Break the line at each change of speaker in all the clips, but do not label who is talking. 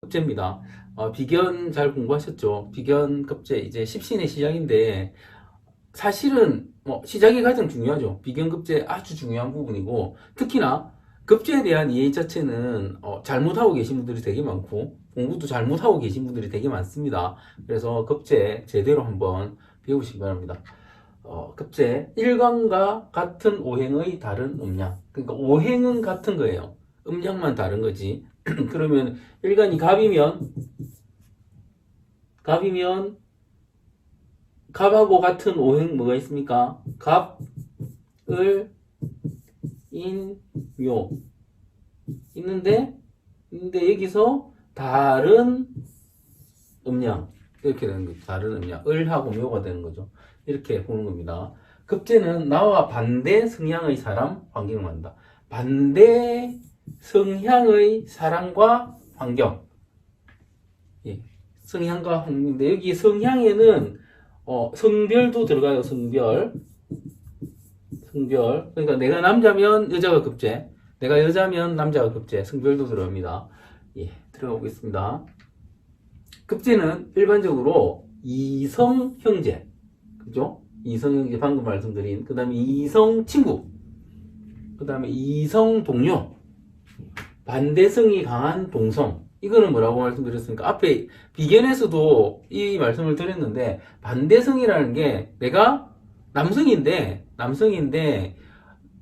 급제입니다. 비견 잘 공부하셨죠? 비견 급제 이제 십신의 시작인데 사실은 뭐 시작이 가장 중요하죠. 비견 급제 아주 중요한 부분이고 특히나 급제에 대한 이해 자체는 잘못하고 계신 분들이 되게 많고 공부도 잘못하고 계신 분들이 되게 많습니다. 그래서 급제 제대로 한번 배우시기 바랍니다. 급제 일간과 같은 오행의 다른 음양. 그러니까 오행은 같은 거예요. 음양만 다른 거지. 그러면 일간이 갑이면 갑하고 같은 오행 뭐가 있습니까? 갑, 을, 인, 묘 있는데 여기서 다른 음양 이렇게 되는 거죠. 다른 음양 을하고 묘가 되는 거죠. 이렇게 보는 겁니다. 급제는 나와 반대 성향의 사람 환경을 만다. 반대 성향의 사람과 환경. 예. 성향과 환경인데 여기 성향에는 성별도 들어가요. 성별. 그러니까 내가 남자면 여자가 급제, 내가 여자면 남자가 급제, 성별도 들어갑니다. 예, 들어가 보겠습니다. 급제는 일반적으로 이성 형제, 그죠? 이성 형제 방금 말씀드린, 그 다음에 이성 친구, 그 다음에 이성 동료, 반대성이 강한 동성. 이거는 뭐라고 말씀드렸습니까? 앞에 비견에서도 이 말씀을 드렸는데 반대성이라는 게 내가 남성인데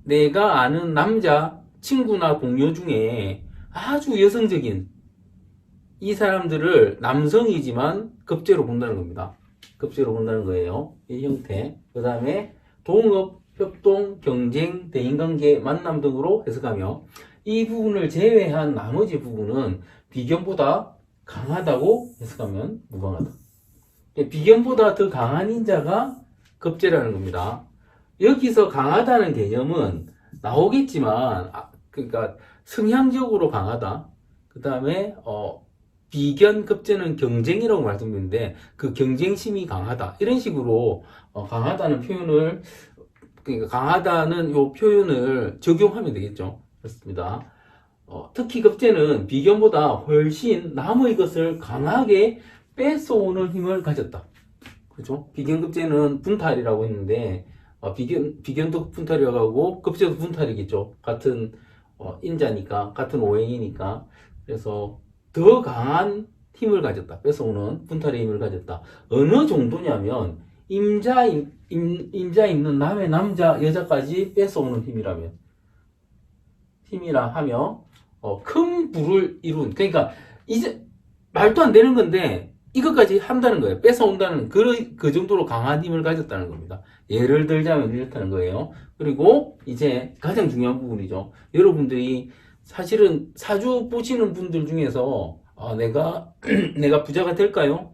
내가 아는 남자 친구나 동료 중에 아주 여성적인 이 사람들을 남성이지만 급제로 본다는 겁니다. 급제로 본다는 거예요. 이 형태. 그 다음에 동업, 협동, 경쟁, 대인관계, 만남 등으로 해석하며 이 부분을 제외한 나머지 부분은 비견보다 강하다고 해석하면 무방하다. 비견보다 더 강한 인자가 급제라는 겁니다. 여기서 강하다는 개념은 나오겠지만, 그러니까 성향적으로 강하다. 그 다음에 비견 급제는 경쟁이라고 말씀드렸는데 그 경쟁심이 강하다. 이런 식으로 강하다는 표현을 그러니까 강하다는 요 표현을 적용하면 되겠죠. 그렇습니다. 특히 급제는 비견보다 훨씬 남의 것을 강하게 뺏어오는 힘을 가졌다. 그렇죠? 비견급제는 분탈이라고 했는데 비견도 분탈이라고 하고 급제도 분탈이겠죠. 같은 인자니까, 같은 오행이니까. 그래서 더 강한 힘을 가졌다. 뺏어오는 분탈의 힘을 가졌다. 어느 정도냐면 임자 있는 남의 남자 여자까지 뺏어오는 힘이라 하며 큰 부를 이룬, 그러니까 이제 말도 안 되는 건데 이것까지 한다는 거예요. 뺏어온다는 그 정도로 강한 힘을 가졌다는 겁니다. 예를 들자면 이렇다는 거예요. 그리고 이제 가장 중요한 부분이죠. 여러분들이 사실은 사주 보시는 분들 중에서 내가 내가 부자가 될까요?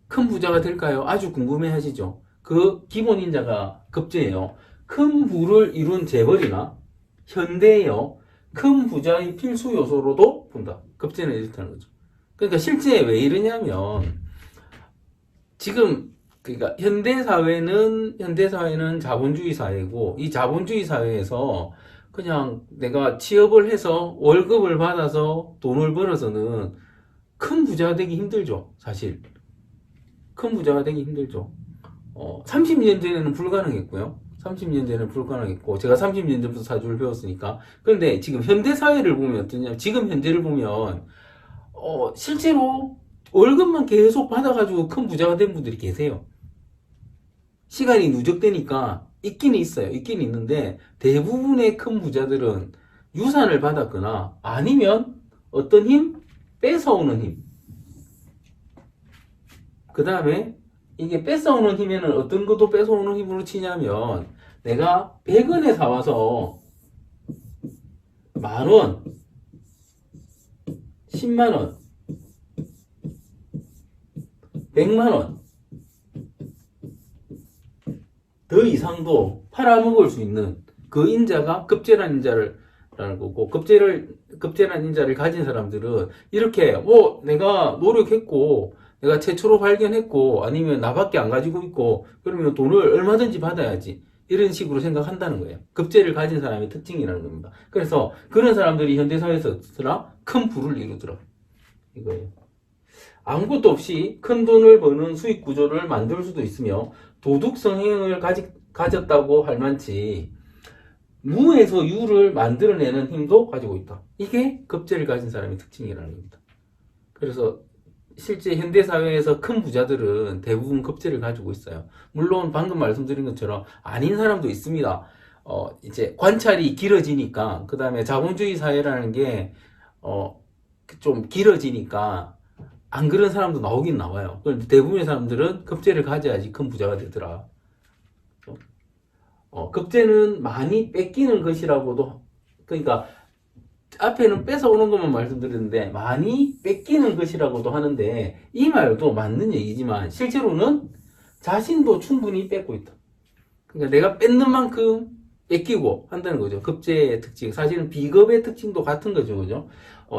큰 부자가 될까요? 아주 궁금해 하시죠. 그 기본 인자가 급제예요. 큰 부를 이룬 재벌이나 현대에요. 큰 부자의 필수 요소로도 본다. 급제는 이렇다는 거죠. 그러니까 실제 왜 이러냐면 지금 그러니까 현대 사회는 자본주의 사회고 이 자본주의 사회에서 그냥 내가 취업을 해서 월급을 받아서 돈을 벌어서는 큰 부자가 되기 힘들죠. 사실 큰 부자가 되기 힘들죠. 30년 전에는 불가능했고요. 30년 전에는 불가능했고 제가 30년 전부터 사주를 배웠으니까. 그런데 지금 현대 사회를 보면 어떠냐? 지금 현재를 보면 실제로 월급만 계속 받아가지고 큰 부자가 된 분들이 계세요. 시간이 누적되니까 있기는 있어요. 있기는 있는데 대부분의 큰 부자들은 유산을 받았거나 아니면 어떤 힘? 뺏어오는 힘. 그 다음에 이게 뺏어오는 힘에는 어떤 것도 뺏어오는 힘으로 치냐면 내가 100원에 사와서 만원, 10만원, 100만원 더 이상도 팔아먹을 수 있는 그 인자가 급제라는 인자라는 거고, 급제라는 인자를 가진 사람들은 이렇게 내가 노력했고 내가 최초로 발견했고 아니면 나밖에 안 가지고 있고 그러면 돈을 얼마든지 받아야지, 이런 식으로 생각한다는 거예요. 급제를 가진 사람의 특징이라는 겁니다. 그래서 그런 사람들이 현대사회에서 큰 부를 이루더라. 이거예요. 아무것도 없이 큰 돈을 버는 수익 구조를 만들 수도 있으며 도둑 성향을 가졌다고 할 만치 무에서 유를 만들어내는 힘도 가지고 있다. 이게 급제를 가진 사람의 특징이라는 겁니다. 그래서 실제 현대사회에서 큰 부자들은 대부분 급제를 가지고 있어요. 물론 방금 말씀드린 것처럼 아닌 사람도 있습니다. 이제 관찰이 길어지니까, 그 다음에 자본주의 사회라는 게, 좀 길어지니까, 안 그런 사람도 나오긴 나와요. 그런데 대부분의 사람들은 급제를 가져야지 큰 부자가 되더라. 급제는 많이 뺏기는 것이라고도, 그러니까, 앞에는 뺏어오는 것만 말씀드렸는데, 많이 뺏기는 것이라고도 하는데, 이 말도 맞는 얘기지만, 실제로는 자신도 충분히 뺏고 있다. 그러니까 내가 뺏는 만큼 뺏기고 한다는 거죠. 급제의 특징. 사실은 비겁의 특징도 같은 거죠. 그죠?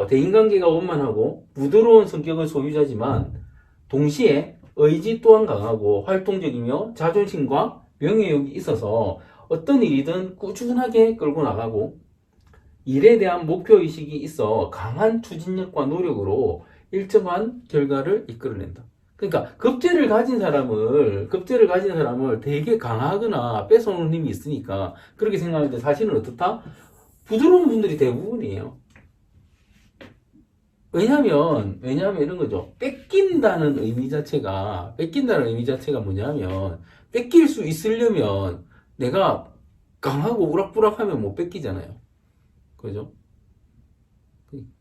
대인관계가 원만하고 부드러운 성격의 소유자지만 동시에 의지 또한 강하고 활동적이며 자존심과 명예욕이 있어서 어떤 일이든 꾸준하게 끌고 나가고 일에 대한 목표의식이 있어 강한 추진력과 노력으로 일정한 결과를 이끌어낸다. 그러니까 급제를 가진 사람을 되게 강하거나 뺏어오는 힘이 있으니까 그렇게 생각하는데 사실은 어떻다? 부드러운 분들이 대부분이에요. 왜냐면 이런 거죠. 뺏긴다는 의미 자체가 뭐냐면 뺏길 수 있으려면 내가 강하고 우락부락하면 못 뺏기잖아요. 그죠?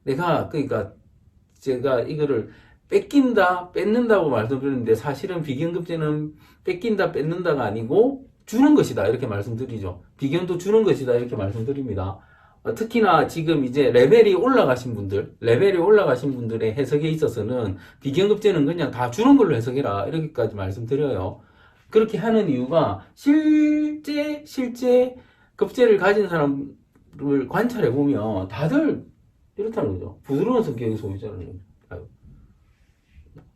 그러니까 제가 이거를 뺏긴다, 뺏는다고 말씀드리는데 사실은 비견급제는 뺏긴다, 뺏는다가 아니고 주는 것이다 이렇게 말씀드리죠. 비견도 주는 것이다 이렇게 말씀드립니다. 특히나 지금 이제 레벨이 올라가신 분들의 해석에 있어서는 비견급제는 그냥 다 주는 걸로 해석해라 이렇게까지 말씀드려요. 그렇게 하는 이유가 실제 급제를 가진 사람을 관찰해 보면 다들 이렇다는 거죠. 부드러운 성격의 소유자라는 거죠.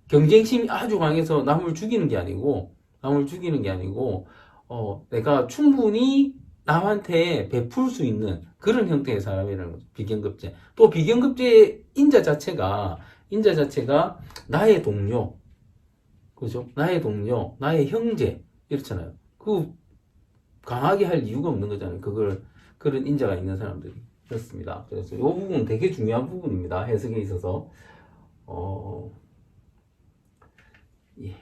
경쟁심이 아주 강해서 남을 죽이는 게 아니고, 내가 충분히 남한테 베풀 수 있는 그런 형태의 사람이라는 거죠. 비견급제. 또 비견급제의 인자 자체가 나의 동료, 그죠? 나의 동료, 나의 형제, 이렇잖아요. 강하게 할 이유가 없는 거잖아요. 그런 인자가 있는 사람들이. 그렇습니다. 그래서 이 부분은 되게 중요한 부분입니다. 해석에 있어서. 예.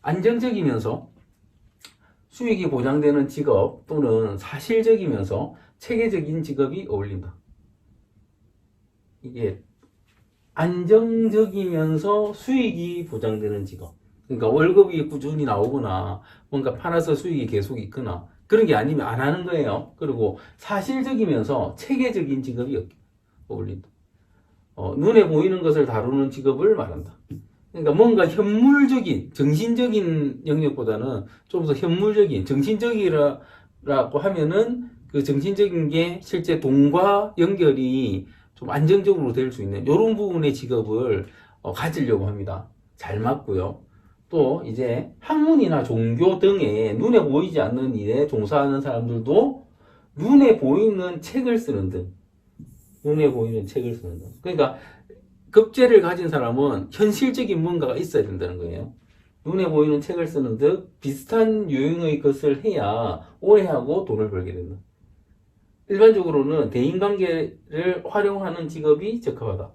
안정적이면서 수익이 보장되는 직업 또는 사실적이면서 체계적인 직업이 어울린다. 이게 안정적이면서 수익이 보장되는 직업. 그러니까 월급이 꾸준히 나오거나 뭔가 팔아서 수익이 계속 있거나 그런 게 아니면 안 하는 거예요. 그리고 사실적이면서 체계적인 직업이 어울린다. 눈에 보이는 것을 다루는 직업을 말한다. 그러니까 뭔가 현물적인, 정신적인 영역보다는 좀 더 현물적인, 정신적이라고 하면은 그 정신적인 게 실제 돈과 연결이 좀 안정적으로 될 수 있는 이런 부분의 직업을 가지려고 합니다. 잘 맞고요. 또 이제 학문이나 종교 등의 눈에 보이지 않는 일에 종사하는 사람들도 눈에 보이는 책을 쓰는 등. 그러니까 급제를 가진 사람은 현실적인 뭔가가 있어야 된다는 거예요. 눈에 보이는 책을 쓰는 듯 비슷한 유형의 것을 해야 오래 하고 돈을 벌게 된다. 일반적으로는 대인관계를 활용하는 직업이 적합하다.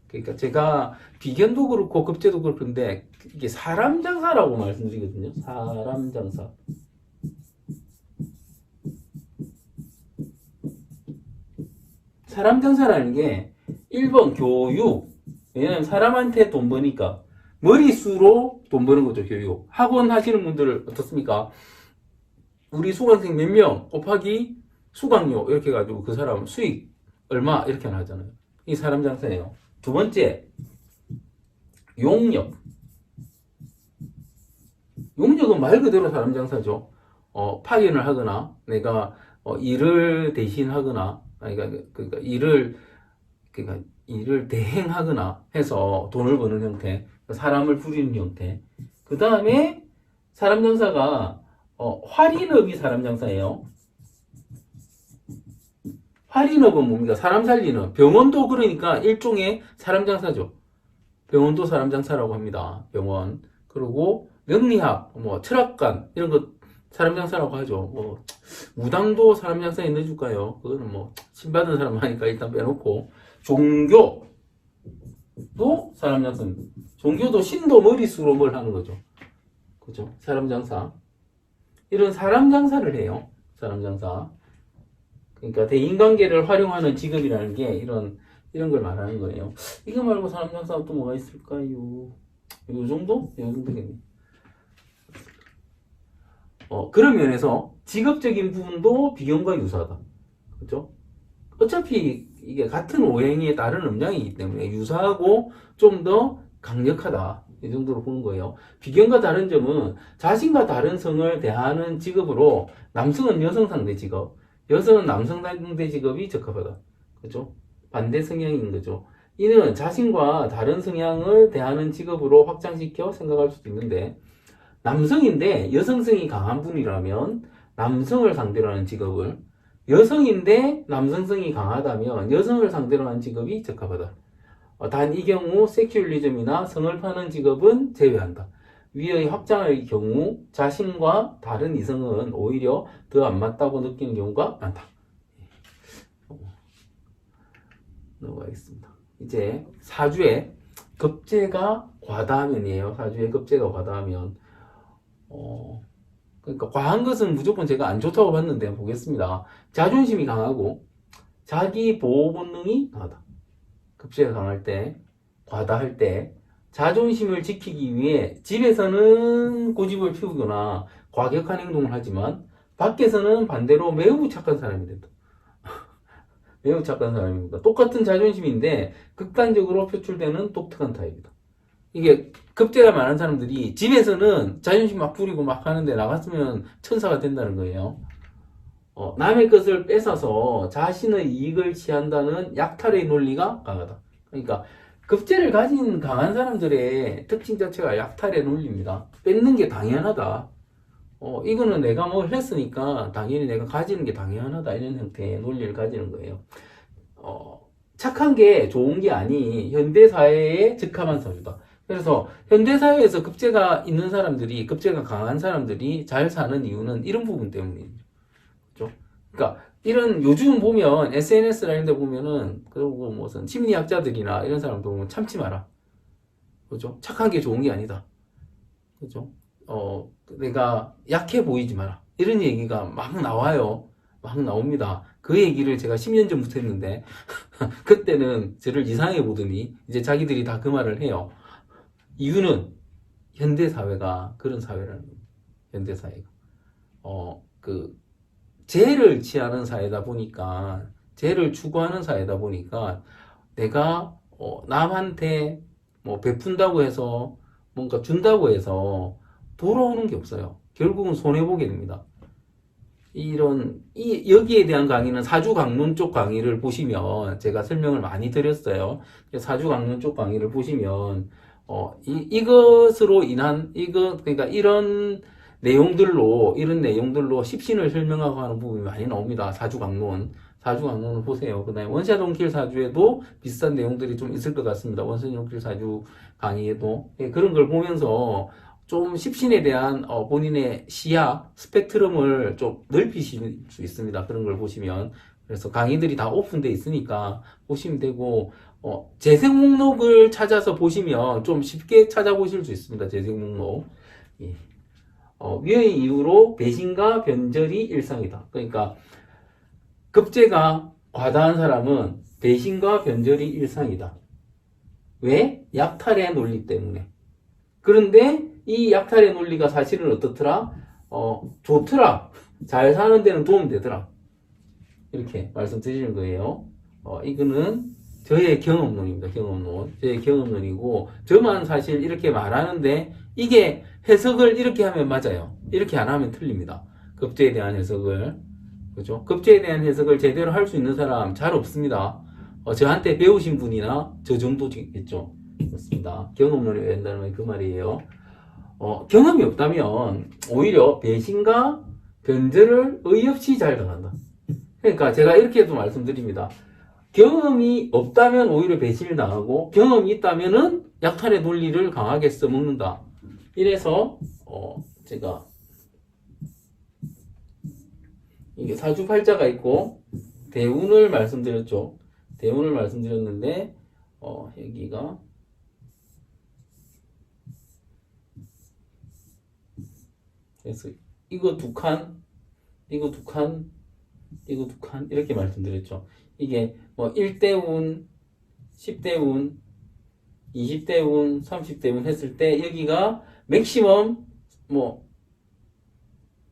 그러니까 제가 비견도 그렇고 급제도 그렇던데 이게 사람 장사라고 말씀드리거든요. 사람 장사. 사람 장사라는 게 1번 교육. 왜냐하면 사람한테 돈 버니까 머리수로 돈 버는 거죠. 교육. 학원 하시는 분들 어떻습니까? 우리 수강생 몇 명 곱하기 수강료 이렇게 해가지고 그 사람 수익 얼마 이렇게 하잖아요. 이 사람 장사예요. 두 번째, 용역. 용역은 말 그대로 사람 장사죠. 파견을 하거나 내가 일을 대신하거나 그러니까 일을 대행하거나 해서 돈을 버는 형태, 사람을 부리는 형태. 그 다음에 사람 장사가 활인업이 사람 장사예요. 활인업은 뭡니까? 사람 살리는. 병원도 그러니까 일종의 사람 장사죠. 병원도 사람 장사라고 합니다. 병원. 그리고 명리학, 뭐 철학관 이런 거 사람 장사라고 하죠. 뭐 무당도 사람 장사에 넣어줄까요? 그거는 뭐 신받은 사람 하니까 일단 빼놓고 종교도 사람 장사. 종교도 신도 머릿수로 뭘 하는 거죠. 그죠? 사람 장사. 이런 사람 장사를 해요. 사람 장사. 그러니까 대인관계를 활용하는 직업이라는 게 이런 걸 말하는 거예요. 이거 말고 사람 장사가 또 뭐가 있을까요? 요 정도? 요 정도겠네. 그런 면에서 직업적인 부분도 비경과 유사하다. 그죠? 어차피 이게 같은 오행에 따른 음양이기 때문에 유사하고 좀 더 강력하다. 이 정도로 보는 거예요. 비경과 다른 점은 자신과 다른 성을 대하는 직업으로 남성은 여성 상대 직업, 여성은 남성 상대 직업이 적합하다. 그죠? 반대 성향인 거죠. 이는 자신과 다른 성향을 대하는 직업으로 확장시켜 생각할 수도 있는데, 남성인데 여성성이 강한 분이라면 남성을 상대로 하는 직업을, 여성인데 남성성이 강하다면 여성을 상대로 하는 직업이 적합하다. 단 이 경우 세큐리즘이나 성을 파는 직업은 제외한다. 위의 확장의 경우 자신과 다른 이성은 오히려 더 안 맞다고 느끼는 경우가 많다. 넘어가겠습니다. 이제 사주에 급제가 과다하면이에요. 사주에 급제가 과다하면 그러니까 과한 것은 무조건 제가 안 좋다고 봤는데 보겠습니다. 자존심이 강하고 자기 보호 본능이 강하다. 급제가 강할 때, 과다할 때 자존심을 지키기 위해 집에서는 고집을 피우거나 과격한 행동을 하지만 밖에서는 반대로 매우 착한 사람이 된다. 매우 착한 사람입니다. 똑같은 자존심인데 극단적으로 표출되는 독특한 타입이다. 이게 급제가 많은 사람들이 집에서는 자존심 막 부리고 막 하는데 나갔으면 천사가 된다는 거예요. 남의 것을 뺏어서 자신의 이익을 취한다는 약탈의 논리가 강하다. 그러니까 급제를 가진 강한 사람들의 특징 자체가 약탈의 논리입니다. 뺏는 게 당연하다. 이거는 내가 뭘 했으니까 당연히 내가 가지는 게 당연하다. 이런 형태의 논리를 가지는 거예요. 착한 게 좋은 게 아니 현대사회에 적합한 사주다. 그래서 현대사회에서 급제가 있는 사람들이, 급제가 강한 사람들이 잘 사는 이유는 이런 부분 때문이죠. 그죠? 그러니까 이런 요즘 보면 SNS나 이런 데 보면은, 그리고 무슨 심리학자들이나 이런 사람도 보면 참지 마라. 그죠? 착한 게 좋은 게 아니다. 그죠? 내가 약해 보이지 마라. 이런 얘기가 막 나와요. 막 나옵니다. 그 얘기를 제가 10년 전부터 했는데 그때는 저를 이상하게 보더니 이제 자기들이 다 그 말을 해요. 이유는 현대사회가 그런 사회라는 겁니다. 현대사회가. 죄를 취하는 사회다 보니까, 죄를 추구하는 사회다 보니까 내가 남한테 뭐 베푼다고 해서, 뭔가 준다고 해서 돌아오는 게 없어요. 결국은 손해보게 됩니다. 여기에 대한 강의는 사주강론 쪽 강의를 보시면 제가 설명을 많이 드렸어요. 사주강론 쪽 강의를 보시면, 이것으로 인한, 그러니까 이런 내용들로 십신을 설명하고 하는 부분이 많이 나옵니다. 사주강론을 보세요. 그 다음에 원샷원킬 사주에도 비슷한 내용들이 좀 있을 것 같습니다. 원샷원킬 사주 강의에도. 그런 걸 보면서 좀 십신에 대한 본인의 시야, 스펙트럼을 좀 넓히실 수 있습니다. 그런 걸 보시면. 그래서 강의들이 다 오픈되어 있으니까 보시면 되고, 재생 목록을 찾아서 보시면 좀 쉽게 찾아보실 수 있습니다. 재생 목록. 예. 위의 이유로 배신과 변절이 일상이다. 그러니까 급제가 과다한 사람은 배신과 변절이 일상이다. 왜? 약탈의 논리 때문에. 그런데 이 약탈의 논리가 사실은 어떻더라? 좋더라. 잘 사는 데는 도움되더라. 이렇게 말씀드리는 거예요. 이거는 저의 경험론입니다. 저의 경험론이고, 저만 사실 이렇게 말하는데, 이게 해석을 이렇게 하면 맞아요. 이렇게 안 하면 틀립니다. 급제에 대한 해석을. 그죠? 급제에 대한 해석을 제대로 할 수 있는 사람 잘 없습니다. 저한테 배우신 분이나 저 정도겠죠. 그렇습니다. 경험론이 왜 된다는 그 말이에요. 경험이 없다면 오히려 배신과 변절을 의없이 잘 당한다. 그러니까 제가 이렇게도 말씀드립니다. 경험이 없다면 오히려 배신을 당하고, 경험이 있다면은 약탈의 논리를 강하게 써먹는다. 이래서 제가 이게 사주팔자가 있고 대운을 말씀드렸죠. 대운을 말씀드렸는데 여기가 그래서 이거 두 칸, 이거 두 칸, 이거 두 칸 이렇게 말씀드렸죠. 이게 뭐 1대 운, 10대 운, 20대 운, 30대 운 했을 때 여기가 맥시멈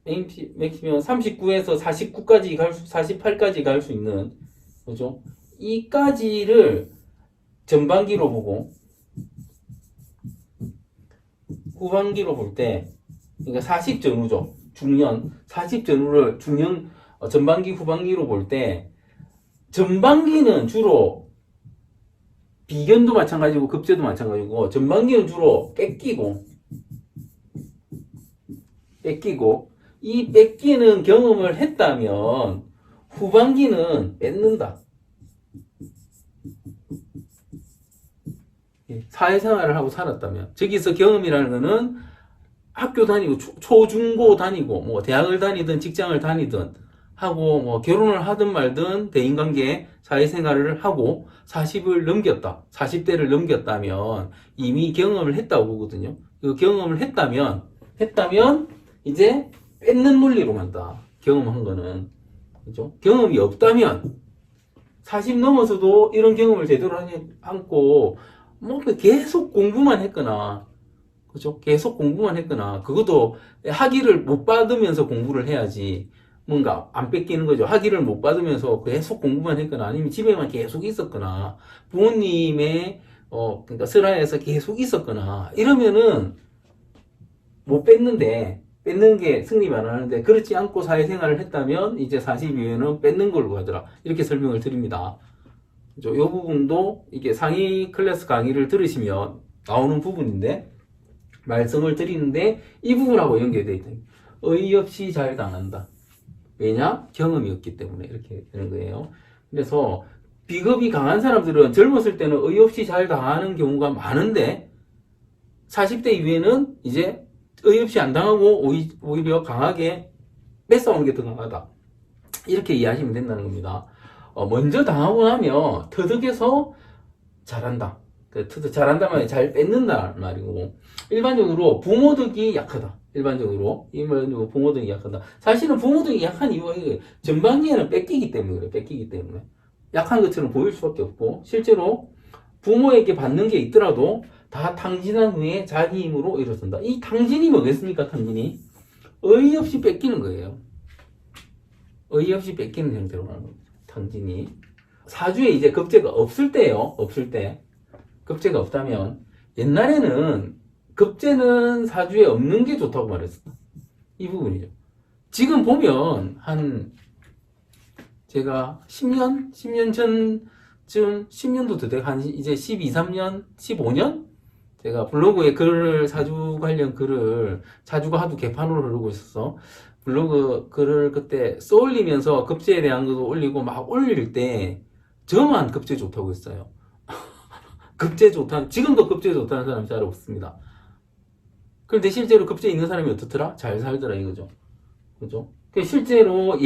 맥시멈 39에서 49까지 48까지 갈 수 있는 거죠. 이까지를 전반기로 보고 후반기로 볼 때 그러니까 40 전후죠. 중년 40 전후를 중년 전반기 후반기로 볼 때 전반기는 주로 비견도 마찬가지고 급제도 마찬가지고 전반기는 주로 뺏기고 이 뺏기는 경험을 했다면 후반기는 뺏는다. 사회생활을 하고 살았다면 저기서 경험이라는 거는 학교 다니고 초중고 다니고 뭐 대학을 다니든 직장을 다니든 하고 뭐 결혼을 하든 말든 대인관계 사회생활을 하고 40을 넘겼다. 40대를 넘겼다면 이미 경험을 했다고 보거든요. 그 경험을 했다면 이제 뺏는 논리로 간다. 경험한 거는. 그죠? 경험이 없다면 40 넘어서도 이런 경험을 제대로 하지 않고 뭐 계속 공부만 했거나 그죠? 계속 공부만 했거나 그것도 학위를 못 받으면서 공부를 해야지 뭔가 안 뺏기는 거죠. 학위를 못 받으면서 계속 공부만 했거나 아니면 집에만 계속 있었거나 부모님의 그러니까 슬하에서 계속 있었거나 이러면은 못 뺏는데 뺏는 게 승리만 안 하는데 그렇지 않고 사회생활을 했다면 이제 40 이후에는 뺏는 걸로 하더라. 이렇게 설명을 드립니다. 이 부분도 이게 상위 클래스 강의를 들으시면 나오는 부분인데 말씀을 드리는데 이 부분하고 연결되어 있다. 어이없이 잘 당한다. 왜냐? 경험이 없기 때문에 이렇게 되는 거예요. 그래서 비겁이 강한 사람들은 젊었을 때는 어이없이 잘 당하는 경우가 많은데 40대 이후에는 이제 어이없이 안 당하고 오히려 강하게 뺏어오는 게 더 강하다. 이렇게 이해하시면 된다는 겁니다. 먼저 당하고 나면 터득해서 잘한다. 잘한다는 말이 잘 뺏는다는 말이고 일반적으로 부모덕이 약하다. 일반적으로 부모덕이 약하다. 사실은 부모덕이 약한 이유가 전반기에는 뺏기기 때문에 그래. 뺏기기 때문에 약한 것처럼 보일 수밖에 없고 실제로 부모에게 받는 게 있더라도 다 탕진한 후에 자기 힘으로 일어선다. 이 탕진이 뭐겠습니까? 탕진이 어이없이 뺏기는 거예요. 어이없이 뺏기는 형태로 가는 겁니다. 탕진이 사주에 이제 급제가 없을 때요. 없을 때 급제가 없다면 옛날에는 급제는 사주에 없는 게 좋다고 말했었다. 이 부분이죠. 지금 보면 제가 10년 전쯤 10년도 더 돼가 이제 12, 13년, 15년 제가 블로그에 사주 관련 글을 사주가 하도 개판으로 흐르고 있었어. 블로그 글을 그때 써올리면서 급제에 대한 것도 올리고 막 올릴 때 저만 급제 좋다고 했어요. 급제 좋다는, 지금도 급제 좋다는 사람이 잘 없습니다. 그런데 실제로 급제 있는 사람이 어떻더라? 잘 살더라 이거죠. 그죠? 실제로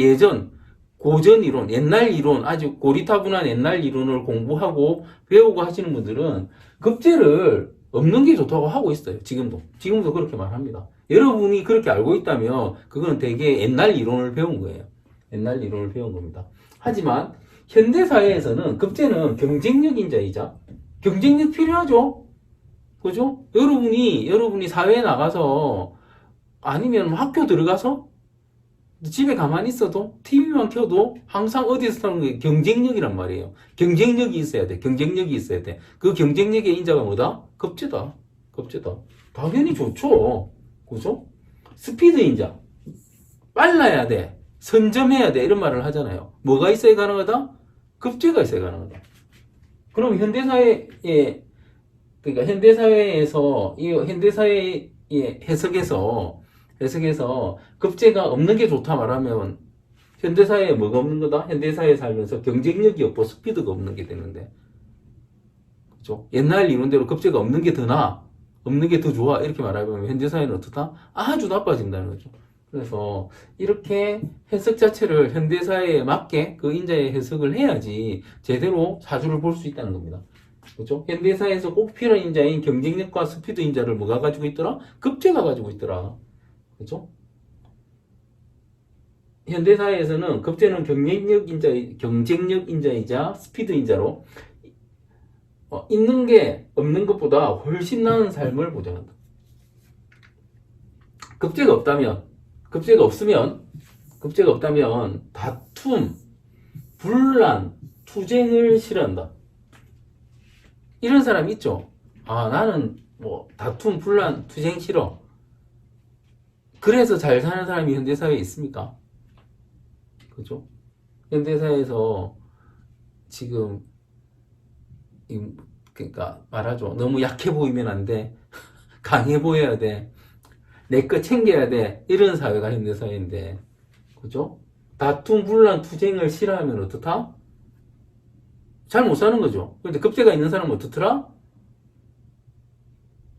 고전 이론, 옛날 이론, 아주 고리타분한 옛날 이론을 공부하고 배우고 하시는 분들은 급제를 없는 게 좋다고 하고 있어요. 지금도 그렇게 말합니다. 여러분이 그렇게 알고 있다면 그건 되게 옛날 이론을 배운 거예요. 옛날 이론을 배운 겁니다. 하지만 현대사회에서는 급제는 경쟁력 인자이자 경쟁력 필요하죠. 그죠? 여러분이 사회에 나가서 아니면 학교 들어가서 집에 가만히 있어도 TV만 켜도 항상 어디서 사는 게 경쟁력이란 말이에요. 경쟁력이 있어야 돼. 경쟁력이 있어야 돼. 그 경쟁력의 인자가 뭐다? 급제다. 당연히 좋죠. 그죠? 스피드 인자. 빨라야 돼. 선점해야 돼. 이런 말을 하잖아요. 뭐가 있어야 가능하다? 급제가 있어야 가능하다. 그럼 그러니까 현대사회에서 이 현대사회의 해석에서 급제가 없는 게 좋다 말하면 현대사회에 뭐가 없는 거다? 현대사회에 살면서 경쟁력이 없고 스피드가 없는 게 되는데 그죠? 옛날 이론대로 급제가 없는 게 더 나아. 없는 게 더 좋아. 이렇게 말하면 현대사회는 어떻다? 아주 나빠진다는 거죠. 그래서 이렇게 해석 자체를 현대사회에 맞게 그 인자의 해석을 해야지 제대로 사주를 볼 수 있다는 겁니다. 그죠? 현대사회에서 꼭 필요한 인자인 경쟁력과 스피드 인자를 뭐가 가지고 있더라? 급제가 가지고 있더라. 그죠? 현대사회에서는 급제는 경쟁력 인자이자 스피드 인자로 있는 게 없는 것보다 훨씬 나은 삶을 보장한다. 급제가 없다면 다툼, 분란, 투쟁을 싫어한다. 이런 사람이 있죠. 아, 나는 뭐 다툼, 분란, 투쟁 싫어. 그래서 잘 사는 사람이 현대사회에 있습니까? 그죠? 현대사회에서 지금 그러니까 말하죠. 너무 약해 보이면 안 돼. 강해 보여야 돼. 내 거 챙겨야 돼. 이런 사회가 현대사회인데. 그죠? 다툼, 분란, 투쟁을 싫어하면 어떻다? 잘 못 사는 거죠. 근데 급제가 있는 사람은 어떻더라?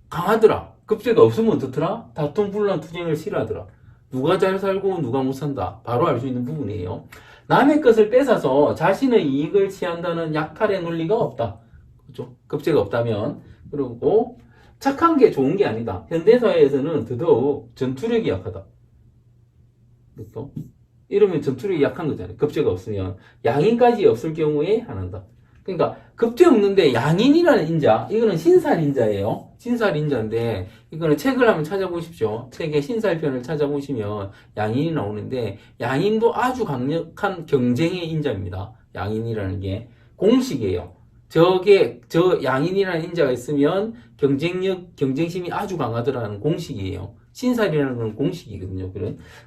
강하더라. 급제가 없으면 어떻더라? 다툼, 분란, 투쟁을 싫어하더라. 누가 잘 살고 누가 못 산다. 바로 알 수 있는 부분이에요. 남의 것을 뺏어서 자신의 이익을 취한다는 약탈의 논리가 없다. 그죠? 급제가 없다면. 그리고 착한 게 좋은 게 아니다. 현대사회에서는 더더욱 전투력이 약하다. 그렇죠? 이러면 전투력이 약한 거잖아요. 급제가 없으면. 양인까지 없을 경우에 안 한다. 그러니까 급제 없는데 양인이라는 인자, 이거는 신살인자예요. 신살인자인데 이거는 책을 한번 찾아보십시오. 책의 신살편을 찾아보시면 양인이 나오는데 양인도 아주 강력한 경쟁의 인자입니다. 양인이라는 게 공식이에요. 저 양인이라는 인자가 있으면 경쟁심이 아주 강하더라는 공식이에요. 신살이라는 건 공식이거든요.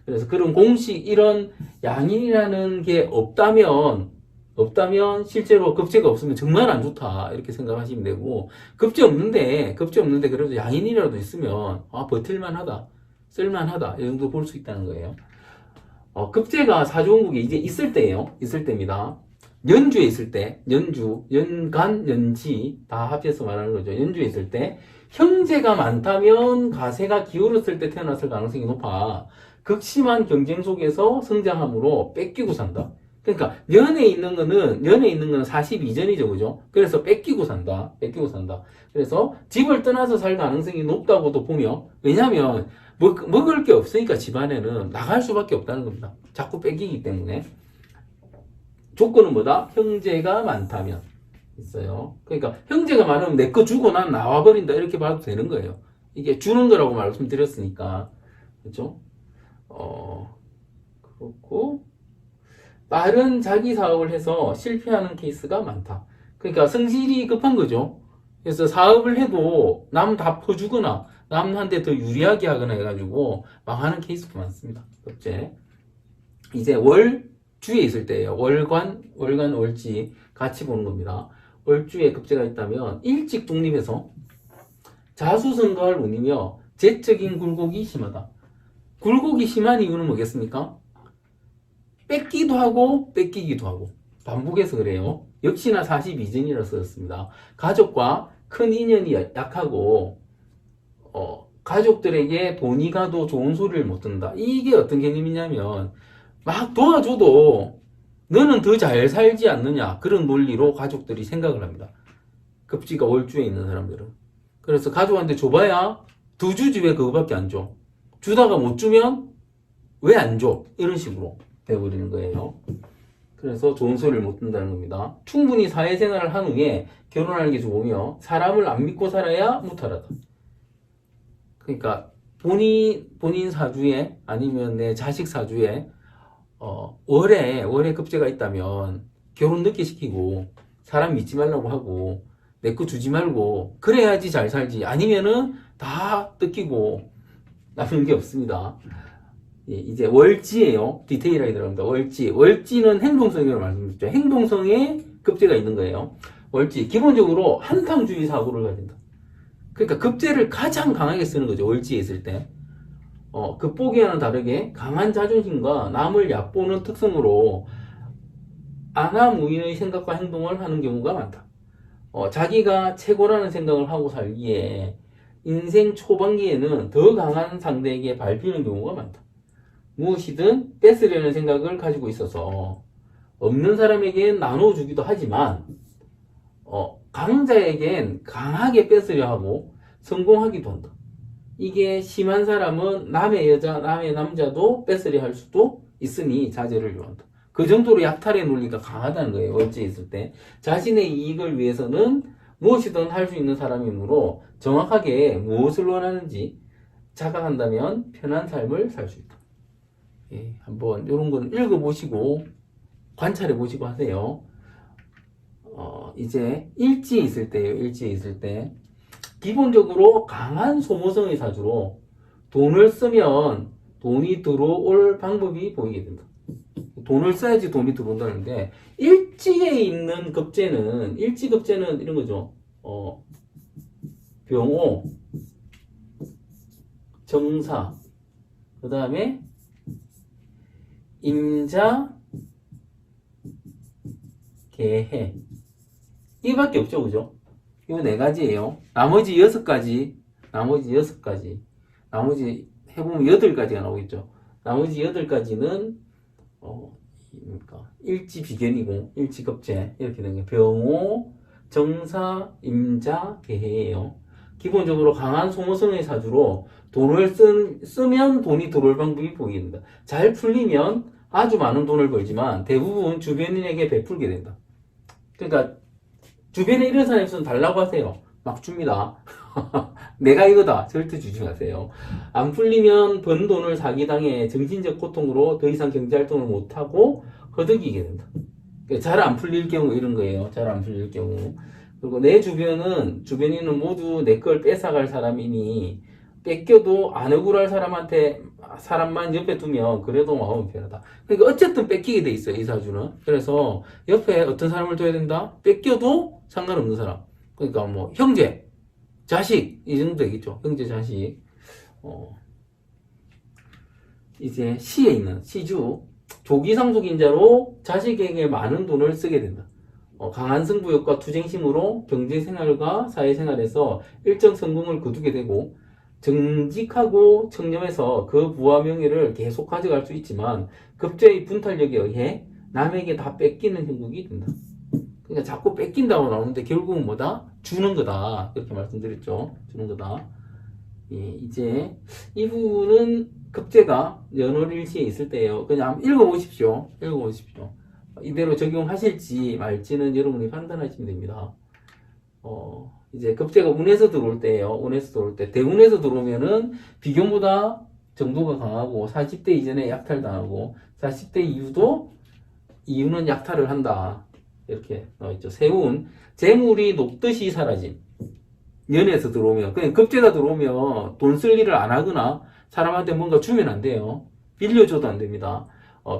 그래서 그런 공식, 이런 양인이라는 게 없다면 실제로 급제가 없으면 정말 안 좋다. 이렇게 생각하시면 되고, 급제 없는데 그래도 양인이라도 있으면, 버틸만 하다. 쓸만하다. 이 정도 볼 수 있다는 거예요. 급제가 사주원국에 이제 있을 때입니다. 연주에 있을 때, 연간, 연지, 다 합해서 말하는 거죠. 연주에 있을 때, 형제가 많다면 가세가 기울었을 때 태어났을 가능성이 높아. 극심한 경쟁 속에서 성장함으로 뺏기고 산다. 그러니까, 연에 있는 거는 42전이죠, 그죠? 그래서 뺏기고 산다. 그래서 집을 떠나서 살 가능성이 높다고도 보며, 왜냐면, 먹을 게 없으니까 집안에는 나갈 수밖에 없다는 겁니다. 자꾸 뺏기기 때문에. 조건은 뭐다? 형제가 많다면 있어요. 그러니까 형제가 많으면 내 거 주고 난 나와버린다 이렇게 봐도 되는 거예요. 이게 주는 거라고 말씀드렸으니까. 그렇죠? 그렇고 빠른 자기 사업을 해서 실패하는 케이스가 많다. 그러니까 성질이 급한 거죠. 그래서 사업을 해도 남 다 퍼주거나 남한테 더 유리하게 하거나 해가지고 망하는 케이스도 많습니다. 급제. 이제 월주에 있을 때예요. 월간, 월지 같이 보는 겁니다. 월주에 급제가 있다면 일찍 독립해서 자수성가할 운이며 재적인 굴곡이 심하다. 굴곡이 심한 이유는 뭐겠습니까? 뺏기도 하고 뺏기기도 하고 반복해서 그래요. 역시나 42전이라 썼습니다. 가족과 큰 인연이 약하고 가족들에게 돈이 가도 좋은 소리를 못 듣는다. 이게 어떤 개념이냐면 막 도와줘도 너는 더 잘 살지 않느냐, 그런 논리로 가족들이 생각을 합니다. 급지가 월주에 있는 사람들은. 그래서 가족한테 줘봐야 더 주지 왜 그거밖에 안 줘. 주다가 못 주면 왜 안 줘. 이런 식으로 되어버리는 거예요. 그래서 좋은 소리를 못 듣는다는 겁니다. 충분히 사회생활을 한 후에 결혼하는 게 좋으며 사람을 안 믿고 살아야 무탈하다. 그러니까 본인 사주에 아니면 내 자식 사주에 월에 급제가 있다면 결혼 늦게 시키고 사람 믿지 말라고 하고 내 거 주지 말고 그래야지 잘 살지. 아니면은 다 뜯기고 남는 게 없습니다. 예, 이제 월지예요. 디테일하게 들어갑니다. 월지는 행동성이라고 말씀드렸죠. 행동성에 급제가 있는 거예요. 월지 기본적으로 한탕주의 사고를 가진다. 그러니까 급제를 가장 강하게 쓰는 거죠. 월지에 있을 때. 극복이와는 다르게 강한 자존심과 남을 얕보는 특성으로 안하무인의 생각과 행동을 하는 경우가 많다. 자기가 최고라는 생각을 하고 살기에 인생 초반기에는 더 강한 상대에게 밟히는 경우가 많다. 무엇이든 뺏으려는 생각을 가지고 있어서 없는 사람에겐 나눠주기도 하지만 강자에겐 강하게 뺏으려 하고 성공하기도 한다. 이게 심한 사람은 남의 여자, 남의 남자도 뺏으려 할 수도 있으니 자제를 요한다. 그 정도로 약탈의 논리가 강하다는 거예요. 월지에 있을 때. 자신의 이익을 위해서는 무엇이든 할 수 있는 사람이므로 정확하게 무엇을 원하는지 자각한다면 편한 삶을 살 수 있다. 예, 한번 이런 건 읽어보시고 관찰해 보시고 하세요. 이제 일지에 있을 때예요. 일지에 있을 때 기본적으로 강한 소모성의 사주로 돈을 쓰면 돈이 들어올 방법이 보이게 된다. 돈을 써야지 돈이 들어온다는데 일지에 있는 급제는 일지급제는 이런 거죠. 병오, 정사, 그 다음에 임자, 개해. 이거밖에 없죠, 그죠? 이거 4가지예요. 나머지 6가지, 나머지 해보면 8가지가 나오겠죠. 나머지 8가지는 일지비견이고 일지급제 이렇게 된 게 병오, 정사, 임자, 개해예요. 기본적으로 강한 소모성의 사주로 돈을 쓰면 돈이 들어올 방법이 보인다. 잘 풀리면 아주 많은 돈을 벌지만 대부분 주변인에게 베풀게 된다. 그러니까 주변에 이런 사람이 있으면 달라고 하세요. 막 줍니다. 내가 이거다. 절대 주지 마세요. 안 풀리면 번 돈을 사기당해 정신적 고통으로 더 이상 경제활동을 못하고 허덕이게 된다. 잘 안 풀릴 경우 이런 거예요. 잘 안 풀릴 경우. 그리고 내 주변인은 모두 내 걸 뺏어갈 사람이니 뺏겨도 안 억울할 사람만 옆에 두면 그래도 마음은 편하다. 그러니까 어쨌든 뺏기게 돼 있어요. 이 사주는. 그래서 옆에 어떤 사람을 둬야 된다? 뺏겨도 상관없는 사람. 그러니까 뭐 형제, 자식 이 정도 되겠죠. 형제, 자식. 이제 시에 있는 시주 조기상속인자로 자식에게 많은 돈을 쓰게 된다. 강한 승부욕과 투쟁심으로 경제생활과 사회생활에서 일정 성공을 거두게 되고 정직하고 청렴해서 그 부와 명예를 계속 가져갈 수 있지만 급제의 분탈력에 의해 남에게 다 뺏기는 형국이 된다. 그러니까 자꾸 뺏긴다고 나오는데 결국은 뭐다? 주는 거다. 이렇게 말씀드렸죠. 주는 거다. 예, 이제 이 부분은 급제가 연월일시에 있을 때예요. 그냥 읽어보십시오. 이대로 적용하실지 말지는 여러분이 판단하시면 됩니다. 이제 급제가 운에서 들어올 때예요. 운에서 들어올 때. 대운에서 들어오면은 비견보다 정도가 강하고 40대 이전에 약탈당하고 40대 이후는 약탈을 한다. 이렇게 나와있죠. 세운, 재물이 녹듯이 사라짐. 연에서 들어오면, 그냥 급제가 들어오면 돈 쓸 일을 안 하거나 사람한테 뭔가 주면 안 돼요. 빌려줘도 안 됩니다.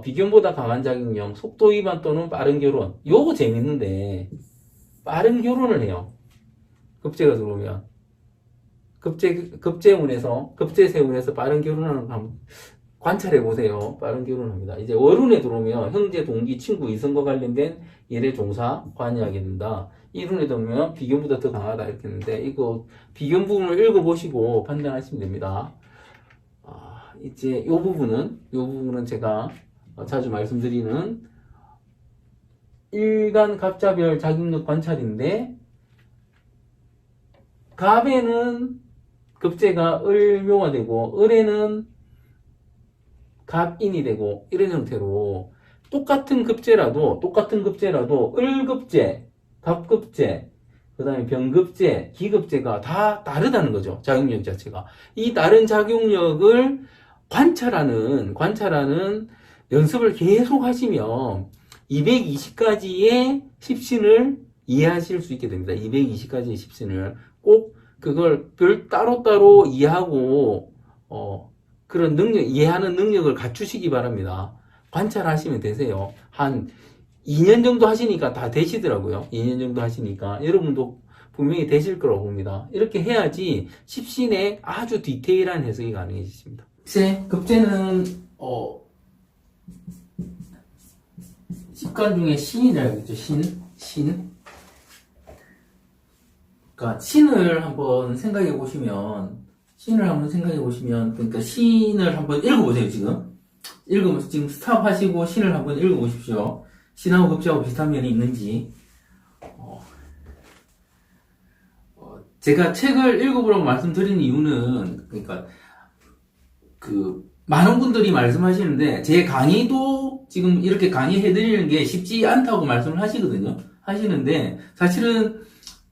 비견보다 강한 자격령, 속도 위반 또는 빠른 결혼. 요거 재밌는데, 빠른 결혼을 해요. 급제가 들어오면. 급제세운에서 빠른 결혼하는 거 한번 관찰해보세요. 빠른 결혼합니다. 이제 월운에 들어오면 형제, 동기, 친구, 이성과 관련된 일에 종사, 관여하게 된다. 이룬에 들어오면 비견보다 더 강하다. 이렇게 했는데, 이거 비견 부분을 읽어보시고 판단하시면 됩니다. 이제 요 부분은 제가 자주 말씀드리는 일간 갑자별 자격력 관찰인데, 갑에는 급제가 을묘화되고 을에는 갑인이 되고 이런 형태로 똑같은 급제라도 을급제, 갑급제, 그 다음에 병급제, 기급제가 다 다르다는 거죠. 자격력 자체가. 이 다른 자격력을 관찰하는 연습을 계속 하시면 220가지의 십신을 이해하실 수 있게 됩니다. 220가지의 십신을 꼭 그걸 따로따로 이해하고 그런 이해하는 능력을 갖추시기 바랍니다. 관찰하시면 되세요. 한 2년 정도 하시니까 다 되시더라고요. 2년 정도 하시니까 여러분도 분명히 되실 거라고 봅니다. 이렇게 해야지 십신의 아주 디테일한 해석이 가능해지십니다. 급제는 십간 중에 신이라고 했죠. 신. 그러니까 신을 한번 생각해 보시면, 그러니까 신을 한번 읽어보세요, 지금. 지금 스탑하시고 신을 한번 읽어보십시오. 신하고 급제하고 비슷한 면이 있는지. 제가 책을 읽어보라고 말씀드린 이유는, 그러니까, 많은 분들이 말씀하시는데, 제 강의도 지금 이렇게 강의해드리는 게 쉽지 않다고 말씀을 하시는데, 사실은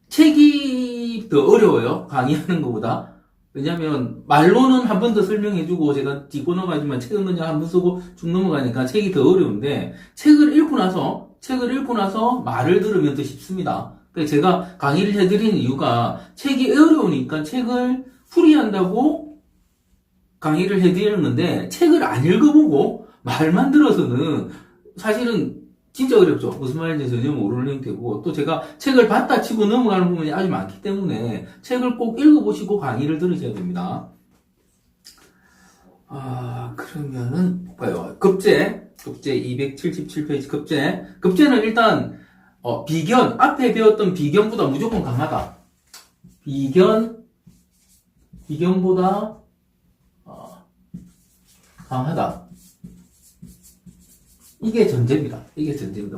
책이 더 어려워요. 강의하는 것보다. 왜냐면, 말로는 한 번 더 설명해주고, 제가 짚고 넘어가지만 책은 그냥 한 번 쓰고 쭉 넘어가니까 책이 더 어려운데, 책을 읽고 나서 말을 들으면 더 쉽습니다. 그래서 제가 강의를 해드리는 이유가 책이 어려우니까 책을 풀이한다고 강의를 해드리는 건데, 책을 안 읽어보고 말만 들어서는 사실은 진짜 어렵죠. 무슨 말인지 전혀 모르는 형태고, 또 제가 책을 봤다 치고 넘어가는 부분이 아주 많기 때문에 책을 꼭 읽어보시고 강의를 들으셔야 됩니다. 그러면은 볼까요? 급제 277페이지 급제는 일단 앞에 배웠던 비견보다 무조건 강하다. 비견보다 강하다. 이게 전제입니다.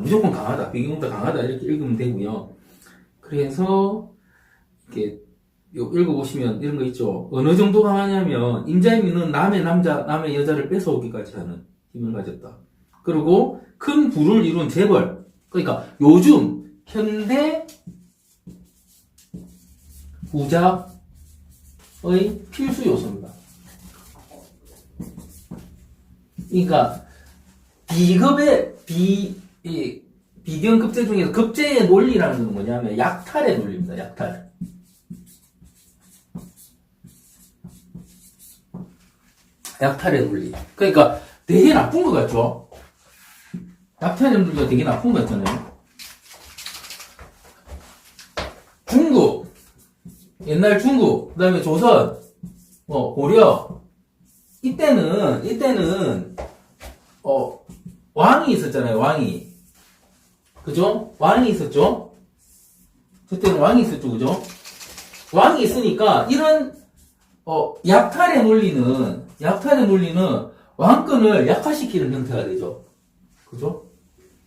무조건 강하다. 비견보다 강하다. 이렇게 읽으면 되고요. 그래서 이렇게 읽어보시면 이런 거 있죠. 어느 정도 강하냐면 임자임유는 남의 남자, 남의 여자를 뺏어오기까지 하는 힘을 가졌다. 그리고 큰 부를 이룬 재벌. 그러니까 요즘 현대 부자의 필수 요소입니다. 그러니까 비견 급제 중에서 급제의 논리라는 건 뭐냐면 약탈의 논리입니다. 약탈의 논리. 그러니까 되게 나쁜 것 같죠? 약탈의 논리가 되게 나쁜 것 같잖아요. 옛날 중국, 그 다음에 조선, 고려, 이때는, 왕이 있었잖아요, 왕이. 그죠? 왕이 있었죠? 그때는 왕이 있었죠, 그죠? 왕이 있으니까, 이런, 약탈의 논리는 왕권을 약화시키는 형태가 되죠. 그죠?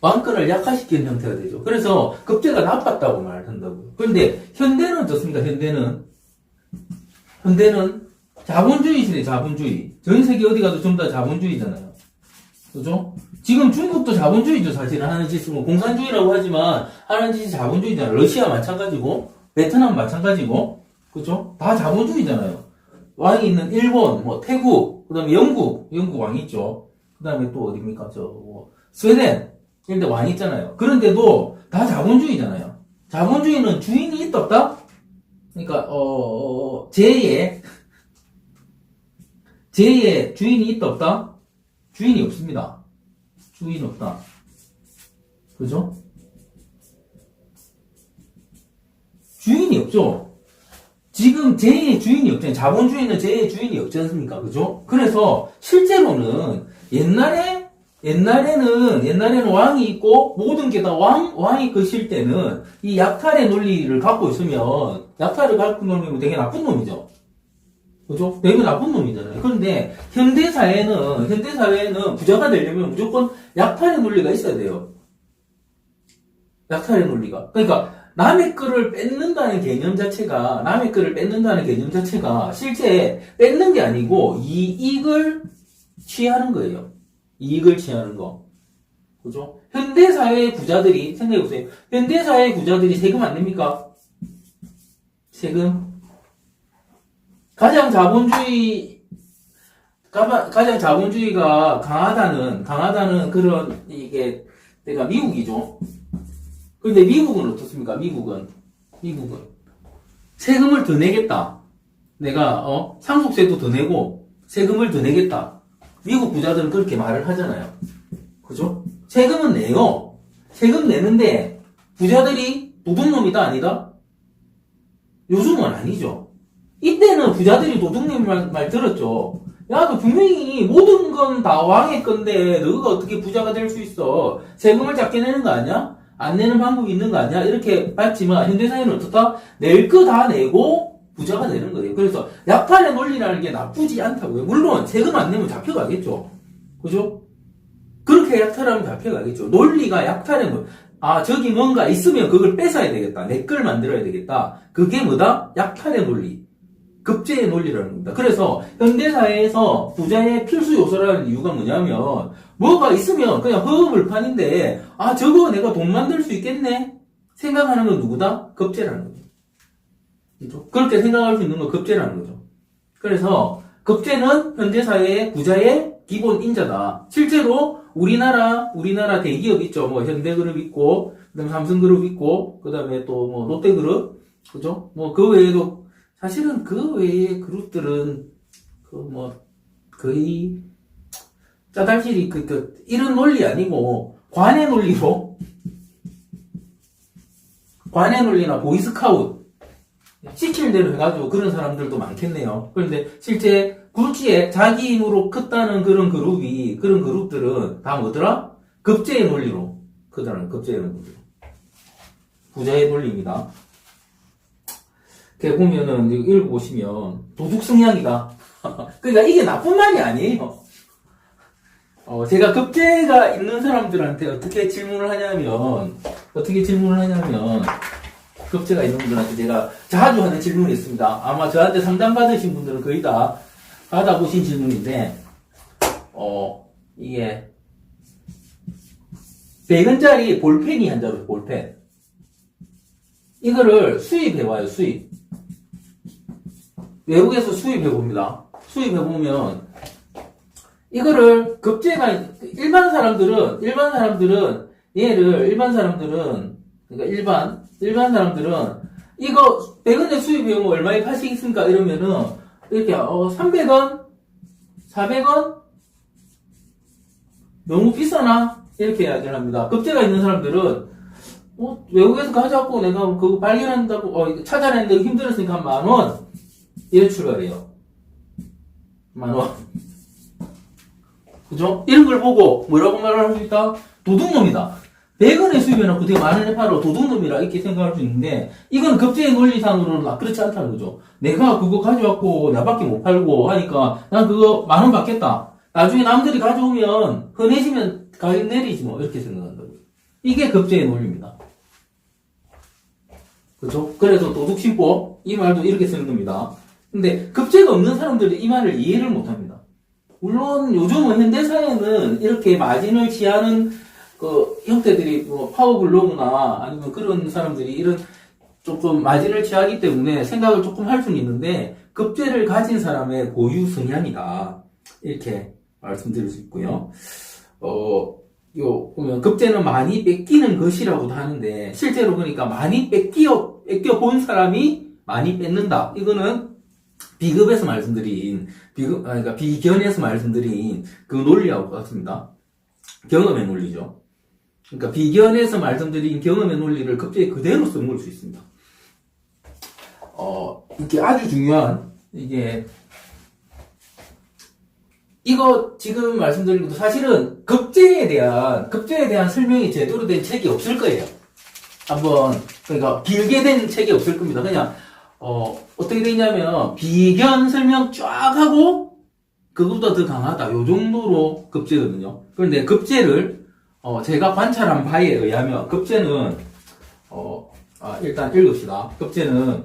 왕권을 약화시키는 형태가 되죠. 그래서 급제가 나빴다고 말한다고요. 그런데 현대는 어떻습니까? 현대는 자본주의시대, 자본주의. 전 세계 어디 가도 전부 다 자본주의잖아요. 그죠? 지금 중국도 자본주의죠, 사실은 하는 짓은. 공산주의라고 하지만 하는 짓이 자본주의잖아요. 러시아 마찬가지고, 베트남 마찬가지고, 그죠? 다 자본주의잖아요. 왕이 있는 일본, 태국, 그 다음에 영국 왕이 있죠. 그 다음에 또 어디입니까? 스웨덴. 이런데 왕이 있잖아요. 그런데도 다 자본주의잖아요. 자본주의는 주인이 있다 없다? 그러니까 제의 주인이 있다 없다? 주인이 없습니다. 주인 없다. 그죠? 주인이 없죠. 지금 제2의 주인이 없잖아요. 자본주의는 제2의 주인이 없지 않습니까? 그죠? 그래서 실제로는 옛날에는 왕이 있고 모든 게 다 왕이 거실 때는 이 약탈의 논리를 갖고 있으면 약탈을 갖고 놀면 되게 나쁜 놈이죠. 그죠? 되게 나쁜 놈이잖아요. 그런데 현대사회에는 부자가 되려면 무조건 약탈의 논리가 있어야 돼요. 약탈의 논리가. 그러니까 남의 거를 뺏는다는 개념 자체가 실제 뺏는 게 아니고 이익을 취하는 거예요. 이익을 취하는 거. 그죠? 현대사회의 부자들이, 생각해보세요. 현대사회의 부자들이 세금 안 냅니까? 세금? 가장 자본주의가 강하다는 그런, 내가 미국이죠. 근데 미국은 어떻습니까? 미국은 세금을 더 내겠다. 내가, 상속세도 더 내고, 세금을 더 내겠다. 미국 부자들은 그렇게 말을 하잖아요. 그죠? 세금은 내요. 세금 내는데 부자들이 도둑놈이다 아니다? 요즘은 아니죠. 이때는 부자들이 도둑놈 말 들었죠. 야, 너 분명히 모든 건 다 왕의 건데 너가 어떻게 부자가 될 수 있어? 세금을 작게 내는 거 아니야? 안 내는 방법이 있는 거 아니야? 이렇게 봤지만 현대사회는 어떻다? 낼 거 다 내고 부자가 되는 거예요. 그래서 약탈의 논리라는 게 나쁘지 않다고요. 물론 세금 안 내면 잡혀가겠죠. 그죠? 그렇게 약탈하면 잡혀가겠죠. 논리가 약탈의 논리. 아, 저기 뭔가 있으면 그걸 뺏어야 되겠다. 내 걸 만들어야 되겠다. 그게 뭐다? 약탈의 논리. 급제의 논리라는 겁니다. 그래서 현대사회에서 부자의 필수 요소라는 이유가 뭐냐면 뭐가 있으면 그냥 허허벌판인데 아 저거 내가 돈 만들 수 있겠네 생각하는 건 누구다? 급제라는 거죠. 그렇죠? 그렇게 생각할 수 있는 건 급제라는 거죠. 그래서 급제는 현대사회의 부자의 기본 인자다. 실제로 우리나라 대기업 있죠. 뭐 현대그룹 있고 그다음에 삼성그룹 있고 그다음에 또 뭐 롯데그룹 그죠? 뭐 그 외에도 사실은 그 외의 그룹들은 그 뭐 거의 짜잘질이 이런 논리 아니고 관의 논리나 보이스카웃 시킬 대로 해가지고 그런 사람들도 많겠네요. 그런데 실제 굴지에 자기 힘으로 컸다는 그런 그룹들은 다 뭐더라? 급제의 논리로 크다는 급제의 논리로 부자의 논리입니다. 이렇게 보면은 읽어보시면 도둑 성향이다. 그러니까 이게 나쁜 말이 아니에요. 제가 급제가 있는 사람들한테 어떻게 질문을 하냐면 급제가 있는 분들한테 제가 자주 하는 질문이 있습니다. 아마 저한테 상담 받으신 분들은 거의 다 받아보신 질문인데 이게 100원짜리 볼펜이 한 자루 볼펜 이거를 수입해와요. 외국에서 수입해봅니다. 수입해보면 이거를 급제가 일반 사람들은 이거 100원에 수입해오면 얼마에 팔 수 있습니까? 이러면은 이렇게 300원? 400원? 너무 비싸나? 이렇게 이야기를 합니다. 급제가 있는 사람들은 외국에서 가져왔고 내가 그거 발견한다고 찾아내는데 힘들었으니까 한 10,000원 이래 출발해요. 10,000원. 그죠? 이런 걸 보고 뭐라고 말할 수 있다? 도둑놈이다. 100원에 수입해놓고 되게 10,000원에 팔아 도둑놈이라 이렇게 생각할 수 있는데 이건 급제의 논리상으로는 그렇지 않다는 거죠. 내가 그거 가져왔고 나밖에 못 팔고 하니까 난 그거 10,000원 받겠다. 나중에 남들이 가져오면 흔해지면 가격 내리지 뭐 이렇게 생각한다고요. 이게 급제의 논리입니다. 그죠? 그래서 도둑심법 이 말도 이렇게 쓰는 겁니다. 근데 급제가 없는 사람들이 이 말을 이해를 못합니다. 물론 요즘은 현대사회는 이렇게 마진을 취하는 그 형태들이 뭐 파워블로그나 아니면 그런 사람들이 이런 조금 마진을 취하기 때문에 생각을 조금 할 수는 있는데 급제를 가진 사람의 고유 성향이다. 이렇게 말씀드릴 수 있고요. 보면 급제는 많이 뺏기는 것이라고도 하는데 실제로 그러니까 많이 뺏겨 본 사람이 많이 뺏는다. 이거는 비급에서 말씀드린 그러니까 비견에서 말씀드린 그 논리하고 같습니다. 경험의 논리죠. 그러니까 비견에서 말씀드린 경험의 논리를 급제에 그대로 써먹을 수 있습니다. 이게 아주 중요한 이거 지금 말씀드린 것도 사실은 급제에 대한 설명이 제대로 된 책이 없을 거예요. 그러니까 길게 된 책이 없을 겁니다. 그냥 어떻게 되냐면 비견 설명 쫙 하고 그것보다 더 강하다. 요 정도로 급제거든요. 그런데 급제를 제가 관찰한 바에 의하면 급제는 일단 읽읍시다. 급제는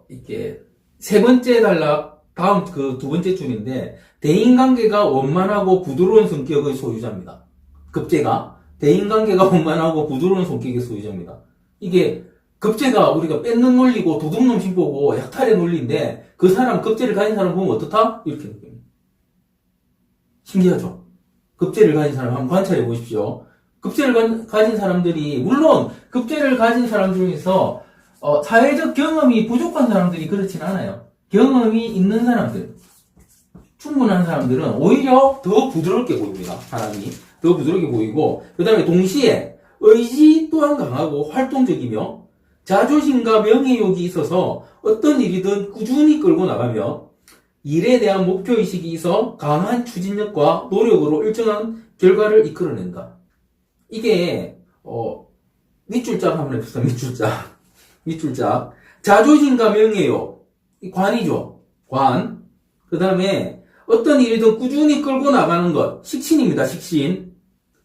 이게 세 번째 단락 다음 그 두 번째 줄인데 대인관계가 원만하고 부드러운 성격의 소유자입니다. 급제가 대인관계가 원만하고 부드러운 성격의 소유자입니다. 이게 급제가 우리가 뺏는 논리고 도둑놈 심보고 약탈의 논리인데 그 사람 급제를 가진 사람 보면 어떻다? 이렇게 느낍니다. 신기하죠? 급제를 가진 사람 한번 관찰해 보십시오. 급제를 가진 사람들이 물론 급제를 가진 사람들 중에서 사회적 경험이 부족한 사람들이 그렇진 않아요. 경험이 있는 사람들 충분한 사람들은 오히려 더 부드럽게 보입니다. 사람이 더 부드럽게 보이고 그 다음에 동시에 의지 또한 강하고 활동적이며 자존심과 명예욕이 있어서 어떤 일이든 꾸준히 끌고 나가며 일에 대한 목표의식이 있어 강한 추진력과 노력으로 일정한 결과를 이끌어낸다. 이게 밑줄짝 한번 해봅시다. 밑줄짝. 밑줄짝. 자존심과 명예요. 이 관이죠. 관. 그 다음에 어떤 일이든 꾸준히 끌고 나가는 것. 식신입니다. 식신.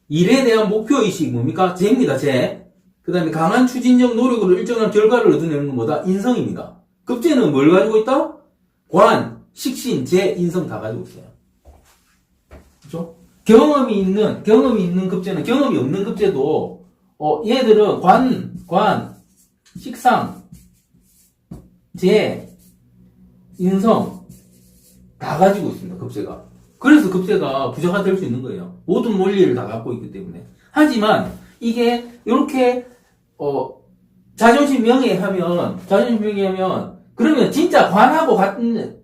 일에 대한 목표의식 뭡니까? 재입니다. 재. 그 다음에 강한 추진력 노력으로 일정한 결과를 얻어내는 건 뭐다? 인성입니다. 급제는 뭘 가지고 있다? 관, 식신, 재, 인성 다 가지고 있어요. 그죠? 경험이 있는 급제는 경험이 없는 급제도, 얘들은 관, 식상, 재, 인성 다 가지고 있습니다. 급제가. 그래서 급제가 부자가 될 수 있는 거예요. 모든 원리를 다 갖고 있기 때문에. 하지만 이게 이렇게 자존심 명예하면 그러면 진짜 관하고 같은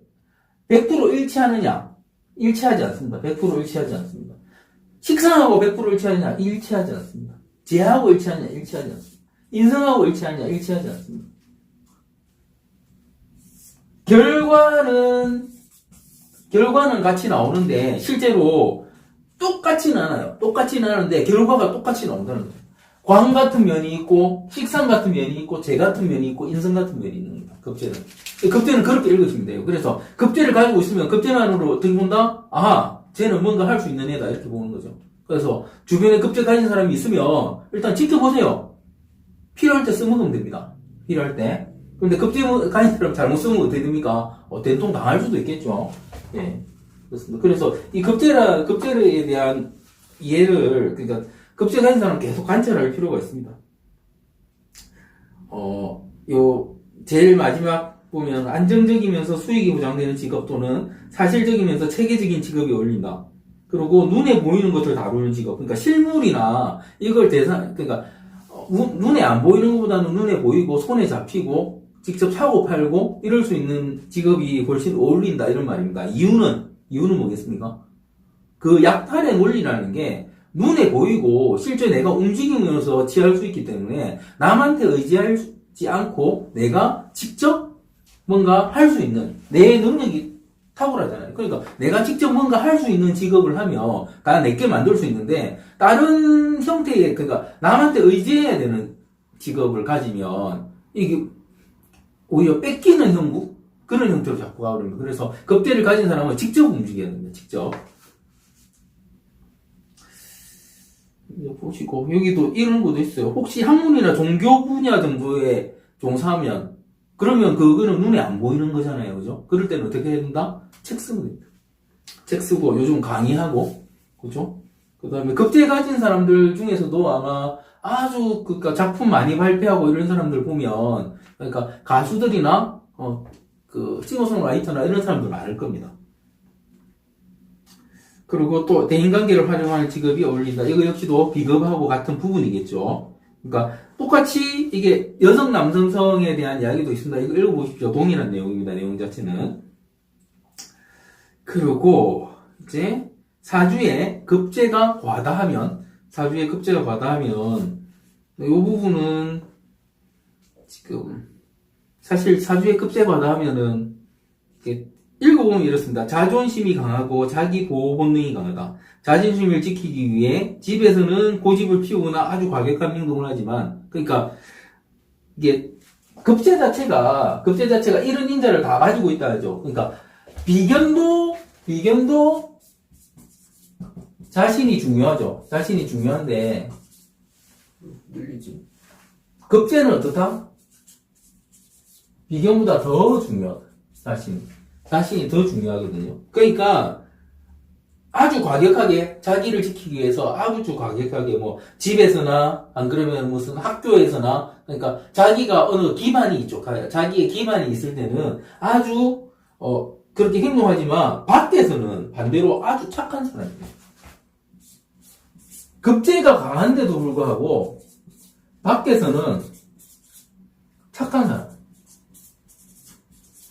100% 일치하느냐? 일치하지 않습니다. 100% 일치하지 않습니다. 식상하고 100% 일치하느냐? 일치하지 않습니다. 재하고 일치하느냐? 일치하지 않습니다. 인성하고 일치하느냐? 일치하지 않습니다. 결과는 같이 나오는데 실제로 똑같지는 않아요. 똑같지는 않은데 결과가 똑같이 나온다는 거예요. 관 같은 면이 있고 식상 같은 면이 있고 재 같은 면이 있고 인성 같은 면이 있는 겁니다. 급제는 그렇게 읽으시면 돼요. 그래서 급제를 가지고 있으면 급제만으로 어떻게 본다? 아하, 쟤는 뭔가 할 수 있는 애다 이렇게 보는 거죠. 그래서 주변에 급제 가진 사람이 있으면 일단 지켜보세요. 필요할 때 써먹으면 됩니다. 필요할 때. 근데 급제 가진 사람 잘못 쓰면 어떻게 됩니까? 된통 당할 수도 있겠죠. 예. 그렇습니다. 그래서 이 급제에 대한 이해를, 그러니까 급제 가진 사람은 계속 관찰할 필요가 있습니다. 제일 마지막 보면 안정적이면서 수익이 보장되는 직업 또는 사실적이면서 체계적인 직업이 어울린다. 그리고 눈에 보이는 것을 다루는 직업. 그러니까 실물이나 이걸 그러니까 눈에 안 보이는 것보다는 눈에 보이고 손에 잡히고 직접 사고 팔고 이럴 수 있는 직업이 훨씬 어울린다 이런 말입니다. 이유는 뭐겠습니까? 그 약탈의 논리라는 게 눈에 보이고 실제 내가 움직이면서 취할 수 있기 때문에 남한테 의지하지 않고 내가 직접 뭔가 할 수 있는 내 능력이 탁월하잖아요. 그러니까 내가 직접 뭔가 할 수 있는 직업을 하면 다 내게 만들 수 있는데 다른 형태의 그러니까 남한테 의지해야 되는 직업을 가지면 이게 오히려 뺏기는 형국 그런 형태로 자꾸 가버립니다. 그래서 급제를 가진 사람은 직접 움직여야 됩니다. 직접. 보시고 여기도 이런 것도 있어요. 혹시 학문이나 종교 분야 정도에 종사하면 그러면 그거는 눈에 안 보이는 거잖아요. 그죠? 그럴 때는 어떻게 해야 된다? 책 쓰면 됩니다. 책 쓰고 요즘 강의하고 그죠? 그 다음에 급제 가진 사람들 중에서도 아마 아주 그러니까 작품 많이 발표하고 이런 사람들 보면 그러니까 가수들이나 그 싱어송라이터나 이런 사람들 많을 겁니다. 그리고 또 대인관계를 활용하는 직업이 어울린다. 이거 역시도 비겁하고 같은 부분이겠죠. 그러니까 똑같이 이게 여성 남성성에 대한 이야기도 있습니다. 이거 읽어보십시오. 동일한 내용입니다. 내용 자체는. 그리고 이제 사주에 급제가 과다하면 이 부분은 지금 사실 사주에 급제 과다하면은 이렇게 읽어보면 이렇습니다. 자존심이 강하고 자기 보호 본능이 강하다. 자존심을 지키기 위해 집에서는 고집을 피우거나 아주 과격한 행동을 하지만, 그러니까 이게 급제 자체가 이런 인자를 다 가지고 있다 하죠. 그러니까 비견도 자신이 중요하죠. 자신이 중요한데 늘리지. 급제는 어떻다? 비견보다 더 중요하다. 자신이 더 중요하거든요. 그러니까 아주 과격하게 자기를 지키기 위해서 아주 과격하게 뭐 집에서나 안 그러면 무슨 학교에서나 그러니까 자기가 어느 기반이 있죠. 자기의 기반이 있을 때는 아주 그렇게 행동하지만 밖에서는 반대로 아주 착한 사람이에요. 급제가 강한데도 불구하고 밖에서는 착한 사람,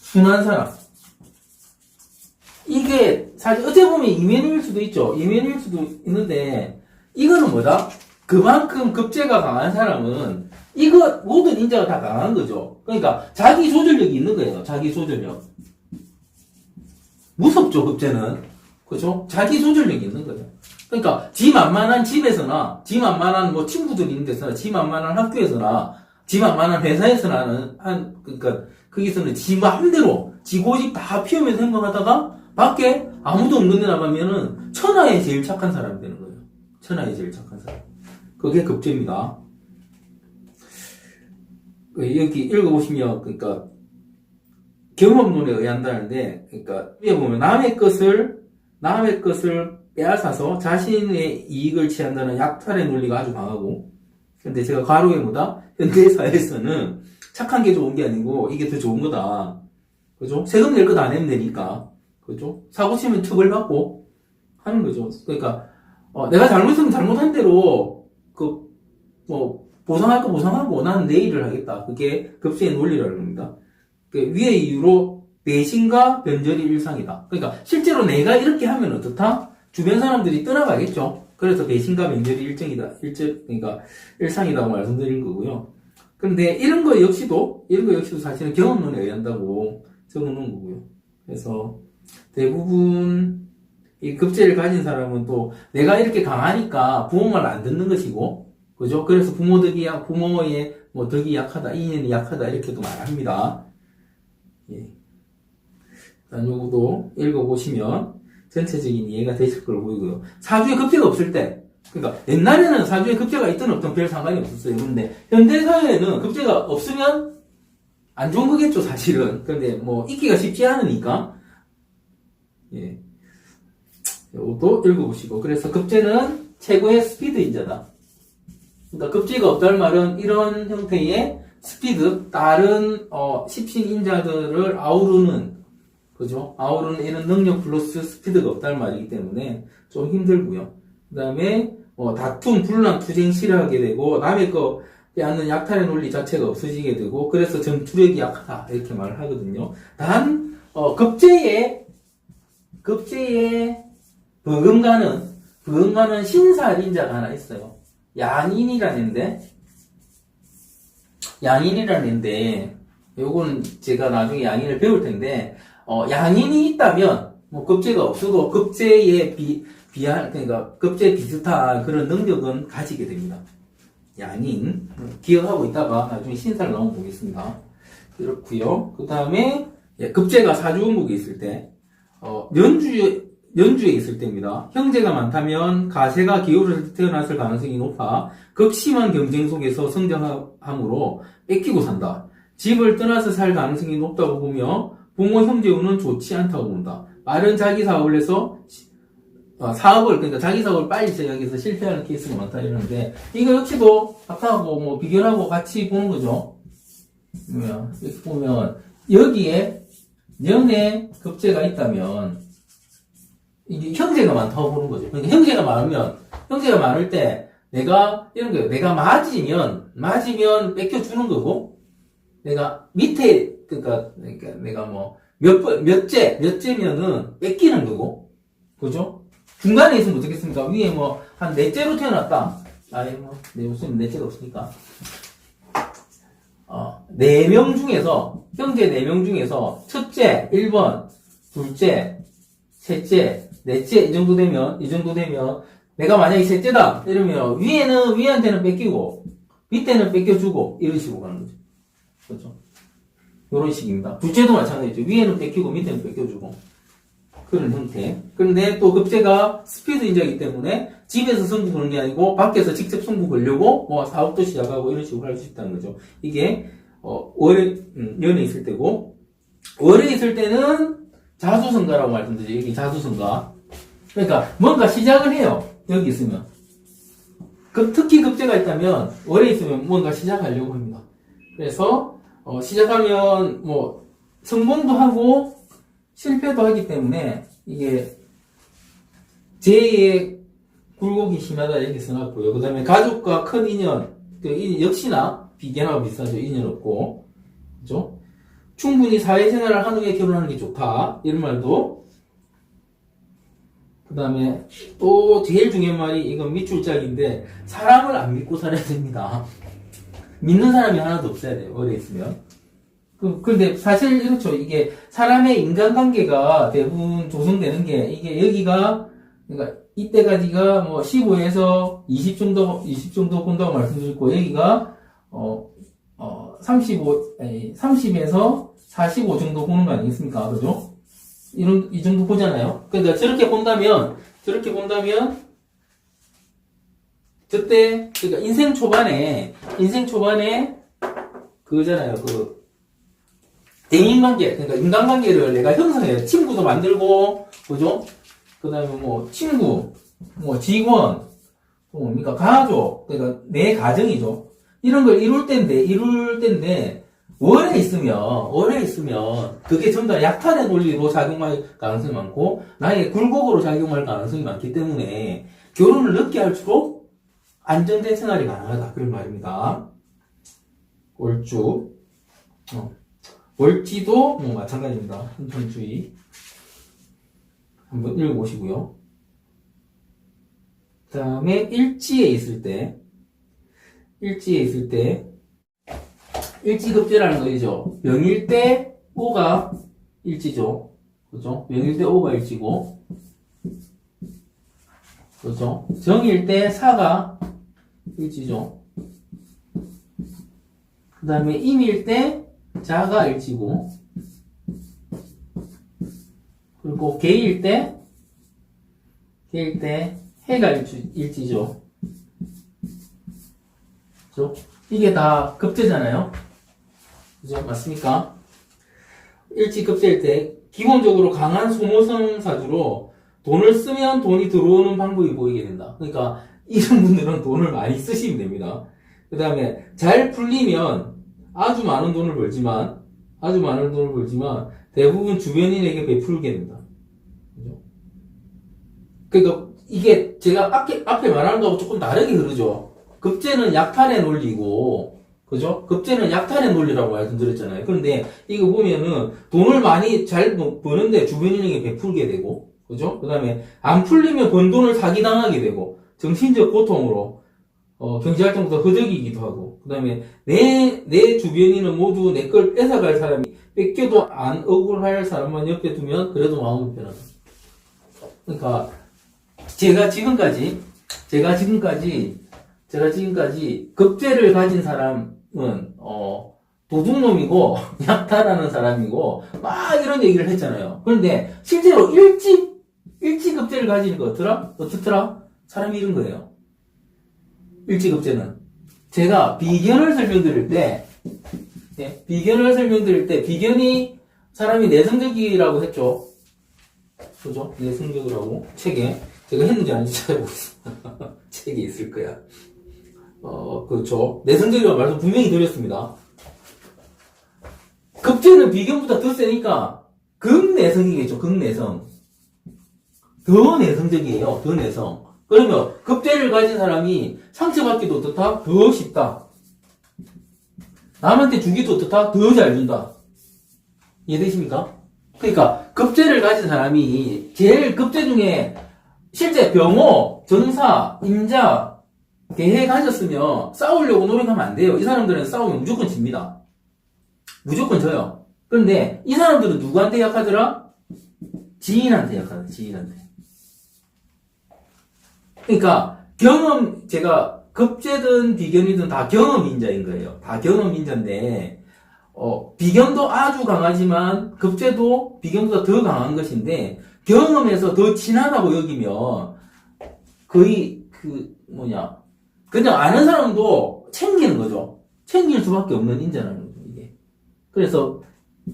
순한 사람. 이게 사실 어떻게 보면 이면일 수도 있죠. 이면일 수도 있는데 이거는 뭐다? 그만큼 급제가 강한 사람은 이거 모든 인자가 다 강한 거죠. 그러니까 자기 조절력이 있는 거예요. 자기 조절력. 무섭죠, 급제는. 그죠? 자기 조절력이 있는 거예요. 그러니까 지 만만한 집에서나 지 만만한 뭐 친구들 있는 데서나 지 만만한 학교에서나 지 만만한 회사에서나 그러니까 거기서는 지 마음대로 지 고집 다 피우면서 행동하다가 밖에 아무도 없는 데 나가면은 천하에 제일 착한 사람이 되는 거예요. 천하에 제일 착한 사람. 그게 급제입니다. 여기 읽어보시면 그러니까 경험론에 의한다는데, 그러니까 위에 보면 남의 것을 빼앗아서 자신의 이익을 취한다는 약탈의 논리가 아주 강하고, 근데 제가 가로에 뭐다? 현대사회에서는 착한 게 좋은 게 아니고 이게 더 좋은 거다. 그죠? 세금 낼 것 안 내면 되니까. 그죠? 사고 치면 처벌받고 하는 거죠. 그러니까 내가 잘못했으면 잘못한 대로 보상할 거 보상하고 나는 내 일을 하겠다. 그게 급제의 논리라는 겁니다. 위의 이유로 배신과 변절이 일상이다. 그러니까 실제로 내가 이렇게 하면 어떻다? 주변 사람들이 떠나가겠죠. 그래서 배신과 변절이 그러니까 일상이라고 말씀드린 거고요. 그런데 이런 거 역시도 사실은 경험론에 의한다고 적어놓은 거고요. 그래서 대부분 이 급제를 가진 사람은 또 내가 이렇게 강하니까 부모 말 안 듣는 것이고, 그죠? 그래서 부모의 뭐 덕이 약하다, 인연이 약하다 이렇게도 말합니다. 예. 요것도 읽어보시면 전체적인 이해가 되실 걸 보이고요. 사주에 급제가 없을 때, 그러니까 옛날에는 사주에 급제가 있든 없든 별 상관이 없었어요. 그런데 현대사회에는 급제가 없으면 안 좋은 거겠죠, 사실은. 그런데 뭐 있기가 쉽지 않으니까. 예. 이것도 읽어보시고. 그래서 급제는 최고의 스피드 인자다. 그러니까 급제가 없다는 말은 이런 형태의 스피드, 다른 십신 인자들을 아우르는, 그죠? 아우르는 이런 능력 플러스 스피드가 없다는 말이기 때문에 좀 힘들고요. 그 다음에 다툼, 분란, 투쟁 싫어하게 되고, 남의 거 빼앗는 약탈의 논리 자체가 없어지게 되고, 그래서 전투력이 약하다 이렇게 말을 하거든요. 단 급제에 버금가는 신살인자가 하나 있어요. 양인이라는 애인데, 요거는 제가 나중에 양인을 배울 텐데, 양인이 있다면, 뭐, 급제가 없어도 급제에 그러니까 급제 비슷한 그런 능력은 가지게 됩니다. 양인. 기억하고 있다가 나중에 신살 나오면 보겠습니다. 그렇고요. 그 다음에, 급제가 사주원국에 있을 때, 연주에 있을 때입니다. 형제가 많다면 가세가 기울어서 태어났을 가능성이 높아 극심한 경쟁 속에서 성장함으로 뺏기고 산다. 집을 떠나서 살 가능성이 높다고 보며 부모 형제 운은 좋지 않다고 본다. 말은 자기 사업을 해서 그러니까 자기 사업을 빨리 시작해서 실패하는 케이스가 많다 이러는데, 이거 역시도 아까하고 뭐 비교하고 같이 보는 거죠. 이렇게 보면 여기에 년에 급제가 있다면 이게 형제가 많다고 보는 거죠. 그러니까 형제가 많을 때 내가 이런 거예요. 내가 맞으면 뺏겨주는 거고, 내가 밑에 그러니까 내가 뭐 몇째면은 뺏기는 거고, 그죠? 중간에 있으면 어떻겠습니까? 위에 뭐 한 넷째로 태어났다. 내 무슨 넷째가 없으니까. 4명 중에서, 형제 4명 중에서, 첫째, 1번, 둘째, 셋째, 넷째, 이 정도 되면, 내가 만약에 셋째다! 이러면, 위한테는 뺏기고, 밑에는 뺏겨주고, 이런 식으로 가는 거죠. 그렇죠? 이런 식입니다. 둘째도 마찬가지죠. 위에는 뺏기고, 밑에는 뺏겨주고. 그런 형태. 그런데 또 급제가 스피드 인자이기 때문에, 집에서 승부 거는 게 아니고 밖에서 직접 승부 걸려고 뭐 사업도 시작하고 이런 식으로 할 수 있다는 거죠. 이게 연에 있을 때고, 월에 있을 때는 자수성가라고 말씀드리죠. 여기 자수성가. 그러니까 뭔가 시작을 해요. 여기 있으면. 특히 급제가 있다면 월에 있으면 뭔가 시작하려고 합니다. 그래서 시작하면 뭐 성공도 하고 실패도 하기 때문에 이게 제2의 굴곡이 심하다 이렇게 써놨고요. 그 다음에 가족과 큰 인연, 역시나 비견하고 비슷하죠. 인연 없고, 그죠? 충분히 사회생활을 한 후에 결혼하는 게 좋다 이런 말도. 그 다음에 또 제일 중요한 말이, 이건 밑줄 짝인데, 사람을 안 믿고 살아야 됩니다. 믿는 사람이 하나도 없어야 돼요. 오래 있으면. 근데 사실 이렇죠. 이게 사람의 인간관계가 대부분 조성되는 게, 이게 여기가 그러니까 이때까지가 뭐 15에서 20 정도 본다고 말씀드렸고, 여기가, 30에서 45 정도 보는 거 아니겠습니까? 그죠? 이 정도 보잖아요? 그러니까 저렇게 본다면, 저때, 그러니까 인생 초반에, 그거잖아요. 대인관계, 그러니까 인간관계를 내가 형성해요. 친구도 만들고, 그죠? 그 다음에 뭐, 친구, 뭐, 직원, 또 뭡니까? 가족, 그러니까 내 가정이죠. 이런 걸 이룰 때인데, 오래 있으면, 그게 전부 다 약탈의 논리로 작용할 가능성이 많고, 나의 굴곡으로 작용할 가능성이 많기 때문에, 결혼을 늦게 할수록 안정된 생활이 가능하다. 그런 말입니다. 월지도 뭐 마찬가지입니다. hun천주의. 한번 읽어보시고요. 그 다음에 일지에 있을 때, 일지급제라는 거죠. 명일 때 오가 일지죠. 그죠? 명일 때 오가 일지고, 그죠? 정일 때 사가 일지죠. 그 다음에 임일 때 자가 일지고, 그리고 개일 때 해가 일지죠. 그죠? 이게 다 급제잖아요. 그죠? 맞습니까? 일지급제일 때 기본적으로 강한 소모성 사주로 돈을 쓰면 돈이 들어오는 방법이 보이게 된다. 그러니까 이런 분들은 돈을 많이 쓰시면 됩니다. 그 다음에 잘 풀리면 아주 많은 돈을 벌지만 대부분 주변인에게 베풀게 된다. 그죠? 그러니까 이게 제가 앞에 말하는 거하고 조금 다르게 흐르죠. 급제는 약탈의 논리고, 그죠? 급제는 약탈의 논리라고 말씀드렸잖아요. 그런데 이거 보면은 돈을 많이 잘 버는데 주변인에게 베풀게 되고, 그죠? 그 다음에 안 풀리면 번 돈을 사기당하게 되고, 정신적 고통으로 경제활동부터 허덕이기도 하고, 그 다음에 내 주변인은 모두 내 걸 뺏어갈 사람이, 뺏겨도 안 억울할 사람만 옆에 두면 그래도 마음이 편하다. 그러니까 제가 지금까지 급제를 가진 사람은 도둑놈이고 약탈하는 사람이고 막 이런 얘기를 했잖아요. 그런데 실제로 일지급제를 가지는 거 어떻더라? 사람이 이런 거예요. 일지급제는 제가 비견을 설명드릴 때 비견이 사람이 내성적이라고 했죠. 그죠? 내성적이라고 책에 제가 했는지 아닌지 찾아보겠습니다. 책에 있을 거야. 그렇죠. 내성적이라고 말씀 분명히 드렸습니다. 급제는 비견보다 더 세니까 극내성이겠죠. 극내성. 더 내성적이에요. 더 내성. 그러면 급제를 가진 사람이 상처받기도 어떻다? 더 쉽다. 남한테 주기도 어떻다? 더 잘 준다. 이해되십니까? 그러니까 급제를 가진 사람이 제일 급제 중에 실제 병호, 정사, 임자, 개해 가졌으면 싸우려고 노력하면 안 돼요. 이 사람들은 싸우면 무조건 집니다. 무조건 져요. 그런데 이 사람들은 누구한테 약하더라? 지인한테 약하다. 지인한테. 그러니까 제가 급제든 비견이든 다 경험인자인 거예요. 다 경험인자인데 비견도 아주 강하지만 급제도 비견보다 더 강한 것인데 경험에서 더 친하다고 여기면 거의 그냥 아는 사람도 챙기는 거죠. 챙길 수밖에 없는 인자라는 거죠, 이게. 그래서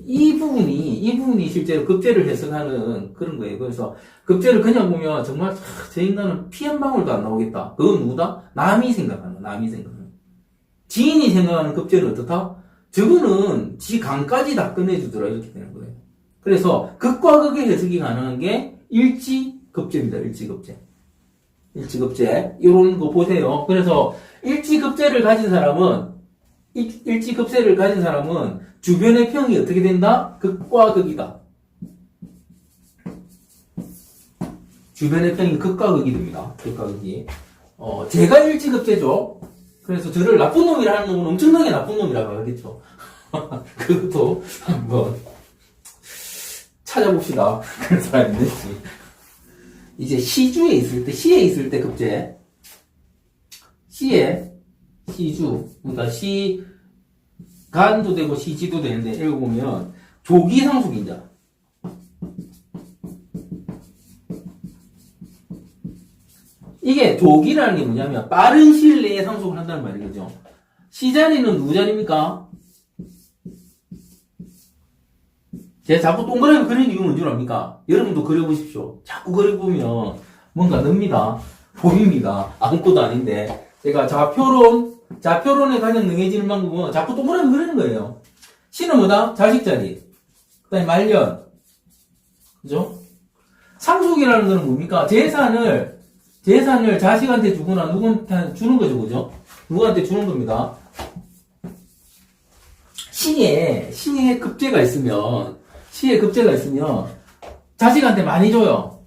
이 부분이 실제로 급제를 해석하는 그런 거예요. 그래서 급제를 그냥 보면 정말 저 인간은 피 한 방울도 안 나오겠다. 그건 누구다? 남이 생각하는. 지인이 생각하는 급제는 어떻다? 저거는 지 간까지 다 끝내주더라. 이렇게 되는 거예요. 그래서 극과 극의 해석이 가능한 게 일지급제입니다. 일지급제. 이런 거 보세요. 그래서 일지급제를 가진 사람은 주변의 평이 어떻게 된다? 극과 극이다. 주변의 평이 극과 극이 됩니다. 극과 극이. 제가 일지급제죠. 그래서 저를 나쁜 놈이라 하는 놈은 엄청나게 나쁜 놈이라고 하겠죠. 그것도 한번 찾아봅시다. 그런 사람이 있는지. 이제 시주에 있을 때, 시에 있을 때 급제. 시에, 시주. 그러니까 시간도 되고 시지도 되는데, 읽어보면, 조기상속인자. 이게 조기라는 게 뭐냐면, 빠른 시일 내에 상속을 한다는 말이죠. 시 자리는 누구 자리입니까? 제가 자꾸 동그라미 그리는 이유는 뭔지 압니까? 여러분도 그려보십시오. 자꾸 그려보면 뭔가 늡니다. 보입니다. 아무것도 아닌데. 제가 좌표론에 가장 능해지는 방법은 자꾸 동그라미 그리는 거예요. 시는 뭐다? 자식 자리. 그 다음에 말년. 그죠? 상속이라는 거는 뭡니까? 재산을 자식한테 주거나 누구한테 주는 거죠. 그죠? 누구한테 주는 겁니다. 시에 급제가 있으면 자식한테 많이 줘요.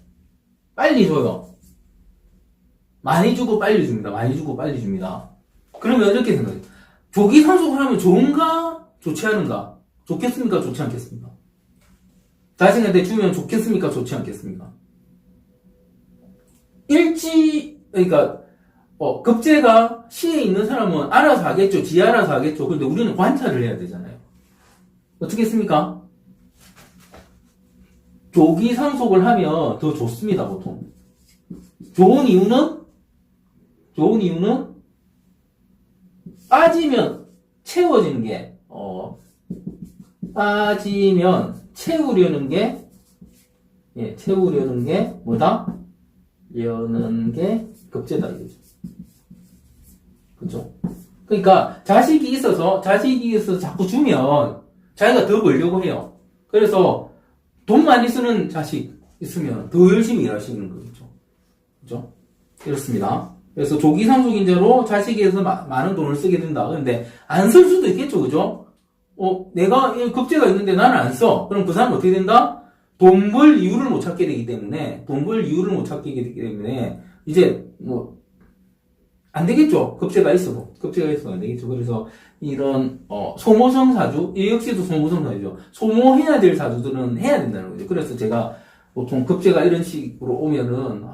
빨리 줘요. 많이 주고 빨리 줍니다. 많이 주고 빨리 줍니다. 그러면 이렇게 생각해요. 조기 상속을 하면 좋은가? 좋지 않은가? 좋겠습니까? 좋지 않겠습니까? 자식한테 주면 좋겠습니까? 좋지 않겠습니까? 그러니까 급제가 시에 있는 사람은 알아서 하겠죠. 지 알아서 하겠죠. 그런데 우리는 관찰을 해야 되잖아요. 어떻게 했습니까? 조기 상속을 하면 더 좋습니다, 보통. 좋은 이유는 빠지면 채워지는 게, 빠지면 채우려는 게 뭐다? 여는 게 급제다, 이거죠. 그죠? 그러니까, 자식이 있어서 자꾸 주면, 자기가 더 벌려고 해요. 그래서, 돈 많이 쓰는 자식 있으면 더 열심히 일하시는 거겠죠. 그죠? 이렇습니다. 그래서 조기상속인자로 자식에서 많은 돈을 쓰게 된다. 그런데 안 쓸 수도 있겠죠. 그죠? 내가 급제가 있는데 나는 안 써. 그럼 그 사람은 어떻게 된다? 돈 벌 이유를 못 찾게 되기 때문에, 이제, 안 되겠죠. 급제가 있어도 안 되겠죠. 그래서 이런 소모성 사주, 이 역시도 소모성 사주죠. 소모해야 될 사주들은 해야 된다는 거죠. 그래서 제가 보통 급제가 이런 식으로 오면은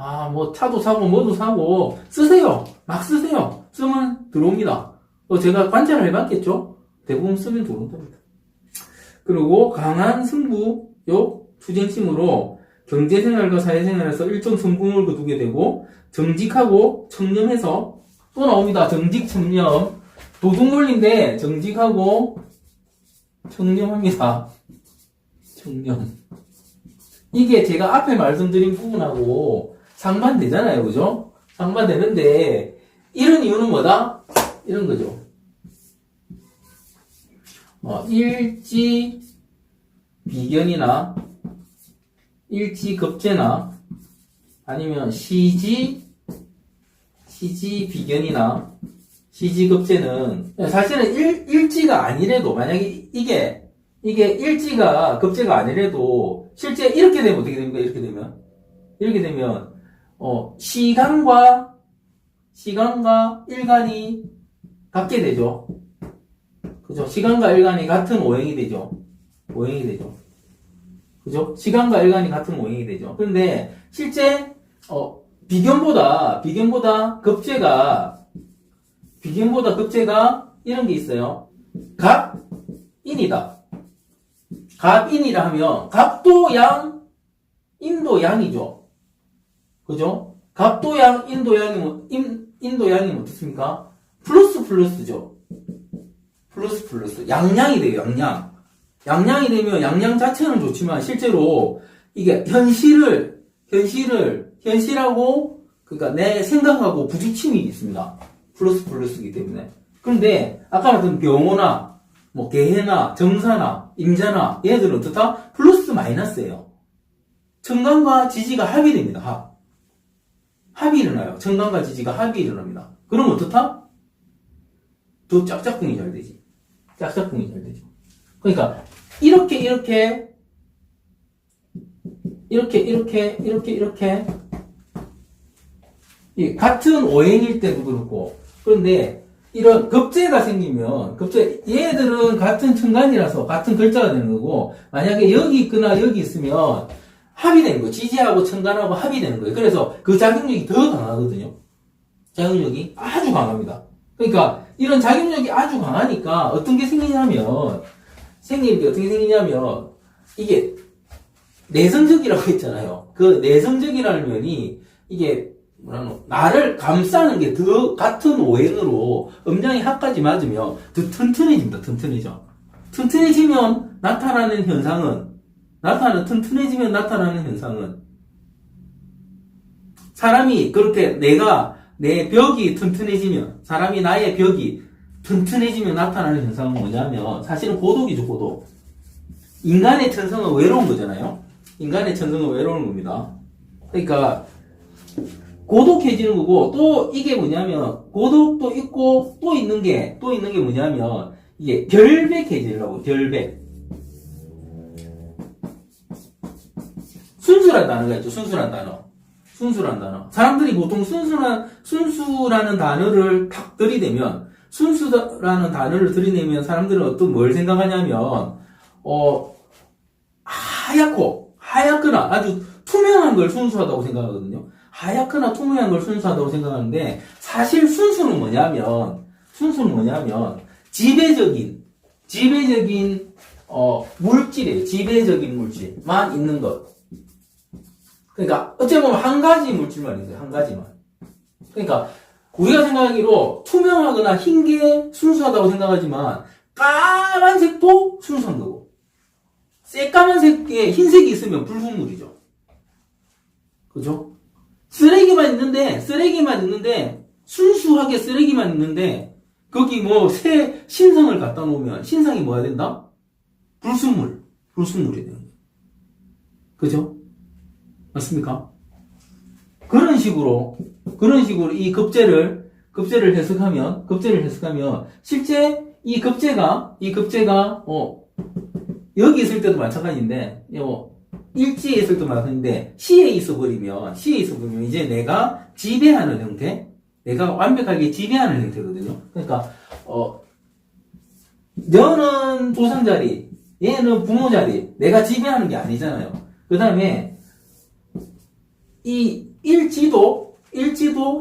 차도 사고 뭐도 사고 쓰세요. 막 쓰세요. 쓰면 들어옵니다. 제가 관찰을 해봤겠죠. 대부분 쓰면 들어온답니다. 그리고 강한 승부욕, 투쟁심으로 경제생활과 사회생활에서 일정 성공을 거두게 되고 정직하고 청렴해서 또 나옵니다. 정직, 청렴. 도둑놀이인데 정직하고 청렴합니다. 청렴. 이게 제가 앞에 말씀드린 부분하고 상반되잖아요. 그죠? 상반되는데 이런 이유는 뭐다? 이런 거죠. 일지 비견이나 일지 급제나 아니면 시지 비견이나 시지 급제는 사실은 일지가 아니래도 만약에 이게 일지가 급제가 아니래도 실제 이렇게 되면 어떻게 됩니까? 이렇게 되면 시간과 일간이 같게 되죠. 그죠? 시간과 일간이 같은 오행이 되죠. 그죠? 시간과 일간이 같은 오행이 되죠. 그런데 실제 비견보다 급제가 이런 게 있어요. 갑인이다. 갑인이라 하면 갑도 양, 인도 양이죠. 그죠? 갑도 양, 인도 양이면 어떻습니까? 플러스죠. 플러스. 양양이 돼요, 양양. 양양이 되면 양양 자체는 좋지만 실제로 이게 현실하고 그러니까 내 생각하고 부딪힘이 있습니다. 플러스이기 때문에. 그런데 아까 말했던 병호나 개해나 정사나 임자나 얘들은 어떻다? 플러스 마이너스예요. 청간과 지지가 합이 됩니다. 합이 일어나요. 청간과 지지가 합이 일어납니다. 그럼 어떻다? 더 짝짝꿍이 잘 되지. 그러니까 이렇게 같은 오행일 때도 그렇고. 그런데 이런 급제가 생기면 얘들은 같은 천간이라서 같은 글자가 되는 거고, 만약에 여기 있거나 여기 있으면 합의되는 거예요. 지지하고 천간하고 합의되는 거예요. 그래서 그 작용력이 더 강하거든요. 작용력이 아주 강합니다. 그러니까 이런 작용력이 아주 강하니까 어떤 게 생기냐면 이게 내성적이라고 했잖아요. 그 내성적이라는 면이 이게 나를 감싸는 게 더 같은 오행으로 음양이 합까지 맞으면 더 튼튼해집니다. 튼튼해지면 나타나는 현상은 사람이 그렇게 내 벽이 튼튼해지면 나의 벽이 튼튼해지면 나타나는 현상은 뭐냐면 사실은 고독이죠. 고독. 인간의 천성은 외로운 거잖아요. 인간의 천성은 외로운 겁니다. 그러니까 고독해지는 거고 또 이게 뭐냐면 고독도 있고 또 있는 게 뭐냐면 이게 결백해지려고. 결백. 순수란 단어가 있죠. 순수란 단어. 사람들이 보통 순수라는 단어를 탁 들이대면 순수라는 단어를 들이내면 사람들은 뭘 생각하냐면 하얗거나 아주 투명한 걸 순수하다고 생각하거든요. 하얗거나 투명한 걸 순수하다고 생각하는데 사실 순수는 뭐냐면 지배적인 물질이에요. 지배적인 물질만 있는 것. 그러니까 어찌 보면 한 가지 물질만 있어요. 한 가지만. 그러니까 우리가 생각하기로 투명하거나 흰 게 순수하다고 생각하지만 까만색도 순수한 거고 새까만색에 흰색이 있으면 불순물이죠. 그죠? 쓰레기만 있는데 순수하게 쓰레기만 있는데 거기 새 신성을 갖다 놓으면 신성이 뭐가 된다? 불순물이 되는 거예요. 그죠? 맞습니까? 그런 식으로 이 급제를 해석하면 실제 이 급제가 여기 있을 때도 마찬가지인데 일지에 있을 때도 마찬가지인데 시에 있어버리면 이제 내가 지배하는 형태, 내가 완벽하게 지배하는 형태거든요. 그러니까 너는 조상 자리, 얘는 부모 자리, 내가 지배하는 게 아니잖아요. 그 다음에 이 일지도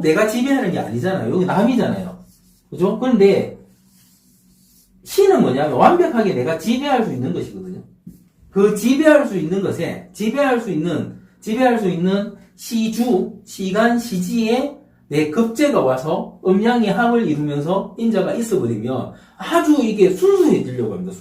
내가 지배하는 게 아니잖아요. 여기 남이잖아요. 그죠? 그런데 시는 뭐냐면 완벽하게 내가 지배할 수 있는 것이거든요. 그 지배할 수 있는 시간, 시지에 내 급제가 와서 음양의 합을 이루면서 인자가 있어버리면 아주 이게 순수해지려고 합니다.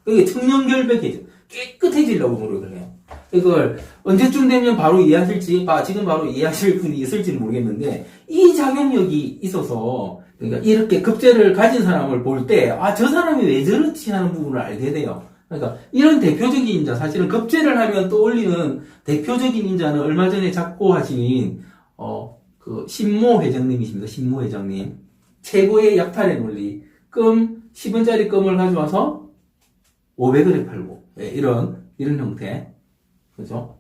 이게 청렴결백해져. 깨끗해지려고 노력을 해요. 이걸 언제쯤 되면 바로 이해하실지, 지금 바로 이해하실 분이 있을지는 모르겠는데, 이 작용력이 있어서, 그러니까 이렇게 급제를 가진 사람을 볼 때, 저 사람이 왜 저렇지 하는 부분을 알게 돼요. 그러니까 이런 대표적인 인자, 사실은 급제를 하면 떠올리는 대표적인 인자는 얼마 전에 작고하신, 신모 회장님이십니다. 신모 회장님. 최고의 약탈의 논리. 10원짜리 껌을 가져와서 500원에 팔고, 이런 형태. 그죠?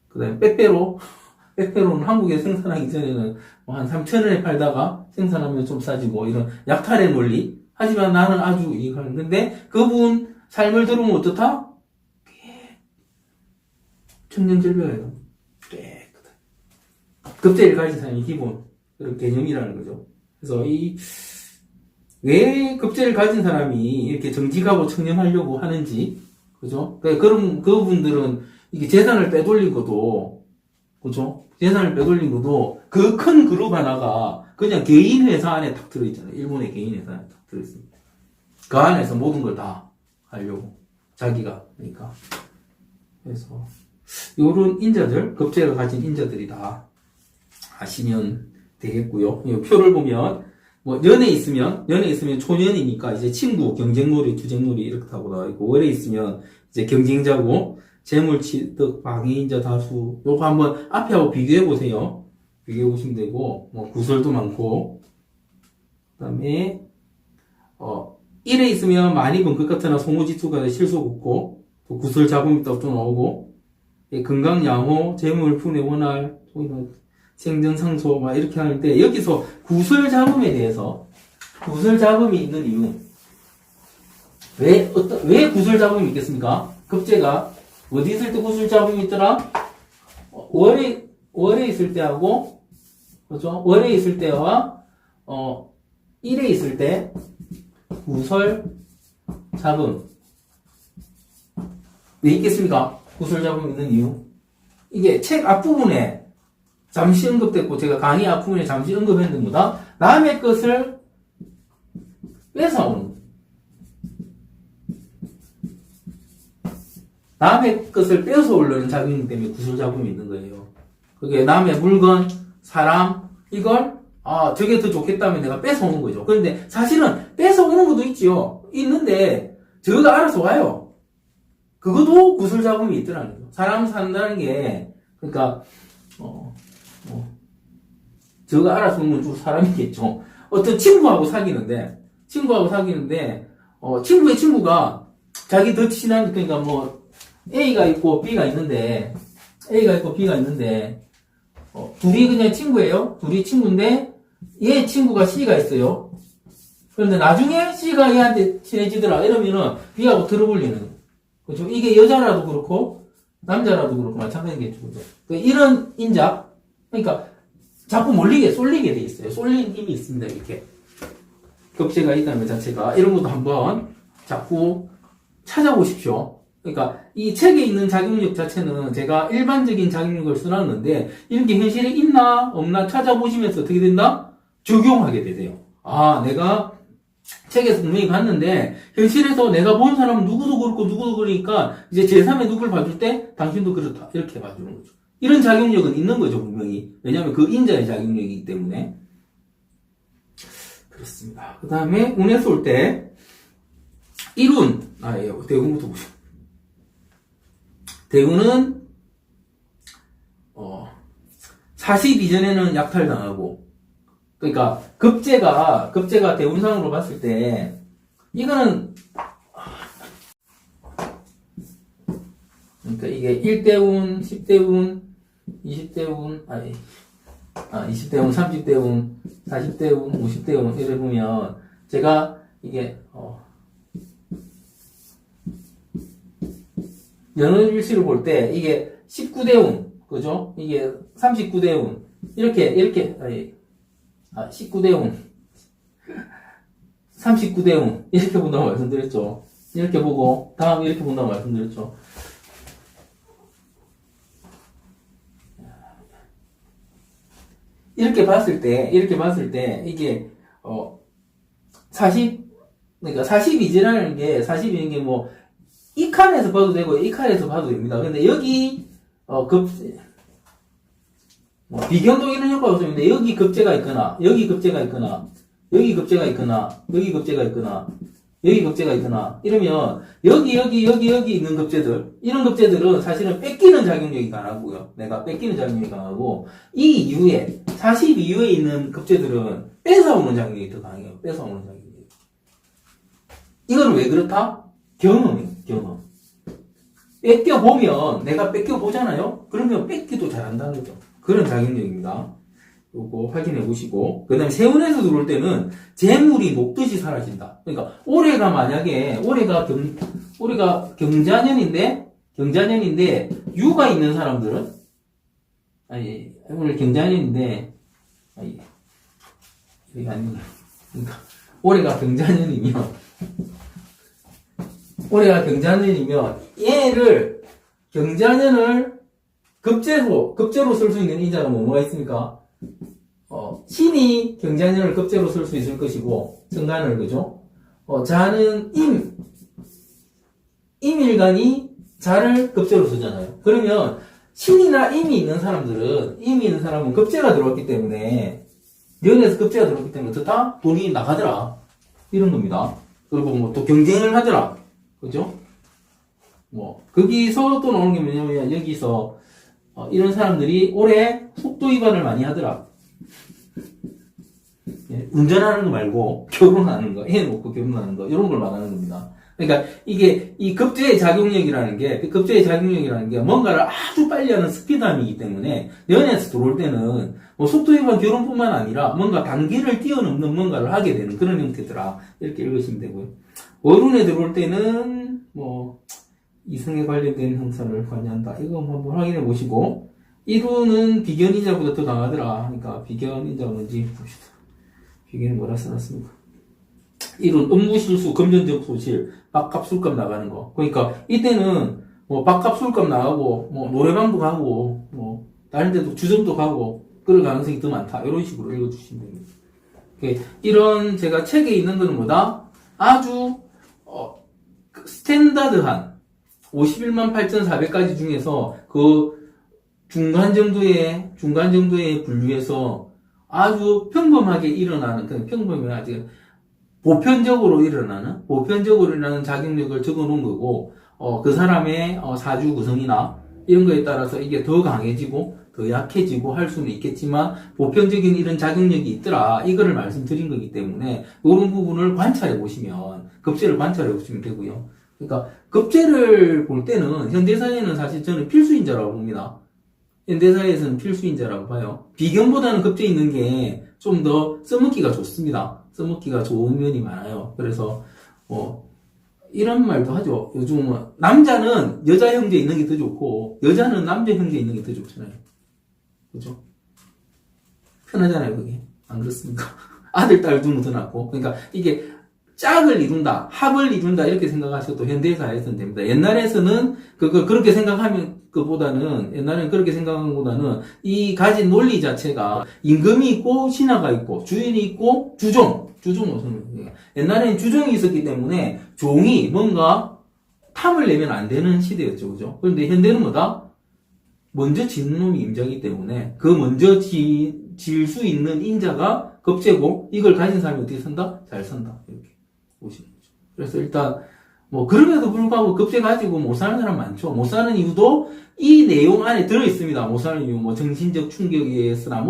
그 다음에 빼빼로는 한국에 생산하기 전에는 한 3,000원에 팔다가 생산하면 좀 싸지 이런 약탈의 논리. 하지만 나는 아주 이해하는 건데, 그분 삶을 들으면 어떻다? 청렴절벽이에요. 깨끗하다. 급제를 가진 사람이 기본, 그런 개념이라는 거죠. 그래서 왜 급제를 가진 사람이 이렇게 정직하고 청렴하려고 하는지, 그죠? 그럼 그분들은 이게 재산을 빼돌린 것도, 그죠? 그 큰 그룹 하나가 그냥 개인 회사 안에 딱 들어있잖아요. 일본의 개인 회사 안에 딱 들어있습니다. 그 안에서 모든 걸 다 하려고. 자기가. 그러니까. 그래서, 요런 인자들, 급제를 가진 인자들이 다 아시면 되겠고요. 이 표를 보면, 연에 있으면 초년이니까 이제 친구, 경쟁놀이, 투쟁놀이 이렇게 하고 나와 있고, 월에 있으면 이제 경쟁자고, 재물취득, 방해인자, 다수. 요거 한번 앞에하고 비교해 보세요. 비교해 보시면 되고, 구설도 많고, 그 다음에, 1에 있으면 많이 번긋 같으나 송우지투가 실속 없고, 또 구설 잡음이 또 나오고, 건강 양호, 재물 분해 원활, 생전상소, 이렇게 하는데, 여기서 구설 잡음에 대해서, 구설 잡음이 있는 이유. 왜 구설 잡음이 있겠습니까? 급제가 어디 있을 때 구술 잡음이 있더라? 월에 있을 때하고, 그죠? 월에 있을 때와, 일에 있을 때, 구설 잡음. 왜 있겠습니까? 구설 잡음 있는 이유. 이게 책 앞부분에 잠시 언급됐고, 제가 강의 앞부분에 잠시 언급했는 거다. 남의 것을 뺏어오는. 남의 것을 뺏어 오려는 작용 때문에 구설 잡음이 있는 거예요. 그게 남의 물건, 사람, 이걸, 저게 더 좋겠다면 내가 뺏어 오는 거죠. 그런데 사실은 뺏어 오는 것도 있지요. 있는데, 저가 알아서 와요. 그것도 구설 잡음이 있더라는 거죠. 사람 산다는 게, 그러니까, 저가 알아서 오는 건 주로 사람이겠죠. 어떤 친구하고 사귀는데, 친구의 친구가 자기 더 친한, 그러니까 뭐, A가 있고 B가 있는데, 둘이 그냥 친구예요. 둘이 친구인데, 얘 친구가 C가 있어요. 그런데 나중에 C가 얘한테 친해지더라. 이러면은 B하고 트러블리는 거죠. 그렇죠? 이게 여자라도 그렇고, 남자라도 그렇고, 마찬가지겠죠. 그러니까 이런 인작, 그러니까 자꾸 쏠리게 돼 있어요. 쏠린 힘이 있습니다. 이렇게. 급제가 있다는 것 자체가. 이런 것도 한번 자꾸 찾아보십시오. 그러니까 이 책에 있는 작용력 자체는 제가 일반적인 작용력을 써놨는데 이런 게 현실에 있나 없나 찾아보시면서 어떻게 된다? 적용하게 되세요. 내가 책에서 분명히 봤는데 현실에서 내가 본 사람은 누구도 그렇고 누구도 그러니까 이제 제3의 누구를 봐줄 때 당신도 그렇다 이렇게 봐주는 거죠. 이런 작용력은 있는 거죠, 분명히. 왜냐하면 그 인자의 작용력이기 때문에. 그렇습니다. 그 다음에 운에서 올 때 일운, 대운부터 보죠. 대운은 40 이전에는 약탈당하고, 그러니까 급제가 대운상으로 봤을 때 이거는 그러니까 이게 1대운, 10대운, 20대운, 20대운, 30대운, 40대운, 50대운 이래 보면 제가 이게 연월일시를 볼 때 이게 19대운, 그죠? 이게 39대운 이렇게 19대운 39대운 이렇게 본다고 말씀드렸죠. 이렇게 보고 다음 이렇게 본다고 말씀드렸죠. 이렇게 봤을 때 이게 40 이지라는 게 40이라는 게 뭐 이 칸에서 봐도 되고 이 칸에서 봐도 됩니다. 근데 여기 비견도 이런 효과가 없습니다. 여기 급제가 있거나 여기 급제가 있거나 여기 급제가 있거나 여기 급제가 있거나 여기 급제가 있거나 이러면 여기 있는 급제들 이런 급제들은 사실은 뺏기는 작용력이 강하고요. 내가 뺏기는 작용력이 강하고 이 이후에 40 이후에 있는 급제들은 뺏어오는 작용력이 더 강해요. 뺏어오는 작용력. 이거는 왜 그렇다? 경험이에요. 경험. 뺏겨보면 내가 뺏겨보잖아요. 그러면 뺏기도 잘한다는 거죠. 그런 작용력입니다. 요거 확인해 보시고. 그 다음에 세운에서 들어올 때는 재물이 녹듯이 사라진다. 그러니까 올해가 만약에 올해가 경자년인데 유가 있는 사람들은 오늘 경자년인데 이게 아니구나. 그러니까 올해가 경자년이면 얘를 경자년을 급제로 쓸 수 있는 인자가 뭐가 있습니까? 신이 경자년을 급제로 쓸 수 있을 것이고, 정간을, 그죠? 자는 임일간이 자를 급제로 쓰잖아요. 그러면, 신이나 임이 있는 사람은 급제가 들어왔기 때문에, 연에서 급제가 들어왔기 때문에, 어떻다? 돈이 나가더라. 이런 겁니다. 그리고 뭐 또 경쟁을 하더라. 그죠? 거기서 또 나오는 게 뭐냐면, 여기서, 이런 사람들이 올해 속도 위반을 많이 하더라. 운전하는 거 말고 결혼하는 거, 애 놓고 결혼하는 거 이런 걸 말하는 겁니다. 그러니까 이게 이 급제의 작용력이라는 게 뭔가를 아주 빨리 하는 스피드함이기 때문에 연애에서 들어올 때는 뭐 속도 위반 결혼뿐만 아니라 뭔가 단계를 뛰어넘는 뭔가를 하게 되는 그런 형태더라. 이렇게 읽으시면 되고요. 월운에 들어올 때는 이성에 관련된 형사를 관여한다. 이거 한번 확인해 보시고, 이루는 비견인자보다 더 강하더라. 그러니까 비견인자가 뭔지 봅시다. 비견이 뭐라 써놨습니까? 이룬 업무실수, 금전적 소실, 밥값 술값 나가는 거. 그러니까 이때는 뭐 밥값 술값 나가고 뭐 노래방도 가고 뭐 다른 데도 주점도 가고 그럴 가능성이 더 많다. 이런 식으로 읽어주시면 됩니다. 이런 제가 책에 있는 거는 뭐다? 아주 스탠다드한 51만 8,400가지 중에서 그 중간 정도의 분류에서 아주 평범하게 일어나는, 그냥 평범하게 아직 보편적으로 일어나는 자격력을 적어 놓은 거고, 그 사람의 사주 구성이나 이런 거에 따라서 이게 더 강해지고 더 약해지고 할 수는 있겠지만 보편적인 이런 자격력이 있더라, 이거를 말씀드린 거기 때문에 이런 부분을 관찰해 보시면, 급제를 관찰해 보시면 되고요. 그러니까 급제를 볼 때는 현대사회는 사실 저는 필수인자라고 봅니다. 현대사회에서는 필수인자라고 봐요. 비견보다는 급제 있는 게 좀 더 써먹기가 좋습니다. 써먹기가 좋은 면이 많아요. 그래서 이런 말도 하죠. 요즘은 남자는 여자 형제 있는 게 더 좋고 여자는 남자 형제 있는 게 더 좋잖아요. 그죠? 편하잖아요, 그게. 안 그렇습니까? 아들, 딸 두면 더 낫고. 그러니까 이게 짝을 이룬다, 합을 이룬다, 이렇게 생각하셔도 현대사회에서는 됩니다. 옛날에서는 그렇게 생각하면, 옛날에는 그렇게 생각한 것보다는 이 가진 논리 자체가 임금이 있고, 신하가 있고, 주인이 있고, 주종 우선. 옛날에는 주종이 있었기 때문에 종이 뭔가 탐을 내면 안 되는 시대였죠. 그죠? 그런데 현대는 뭐다? 먼저 짓는 놈이 임자이기 때문에 그 먼저 질 수 있는 인자가 급제고, 이걸 가진 사람이 어떻게 산다? 잘 산다. 이렇게 보시는 거죠. 그래서 일단 그럼에도 불구하고 급제 가지고 못 사는 사람 많죠. 못 사는 이유도 이 내용 안에 들어 있습니다. 못 사는 이유, 정신적 충격에 의해서나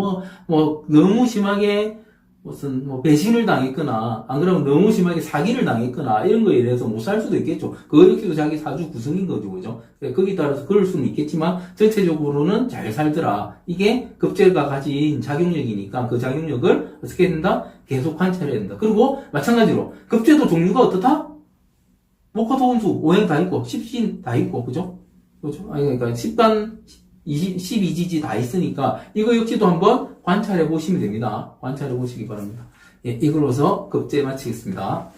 너무 심하게 무슨 배신을 당했거나, 안 그러면 너무 심하게 사기를 당했거나 이런 거에 대해서 못 살 수도 있겠죠. 그거 역시도 자기 사주 구성인 거죠, 그죠? 거기에 따라서 그럴 수는 있겠지만 전체적으로는 잘 살더라. 이게 급제가 가진 자격력이니까 그 자격력을 어떻게 해야 된다? 계속 관찰해야 된다. 그리고 마찬가지로 급제도 종류가 어떻다? 목화토금수, 오행 다 있고, 십신 다 있고, 그죠? 그죠? 그러니까 10간, 12지지 다 있으니까 이거 역시도 한번 관찰해 보시면 됩니다. 관찰해 보시기 바랍니다. 예, 이걸로서 급제 마치겠습니다.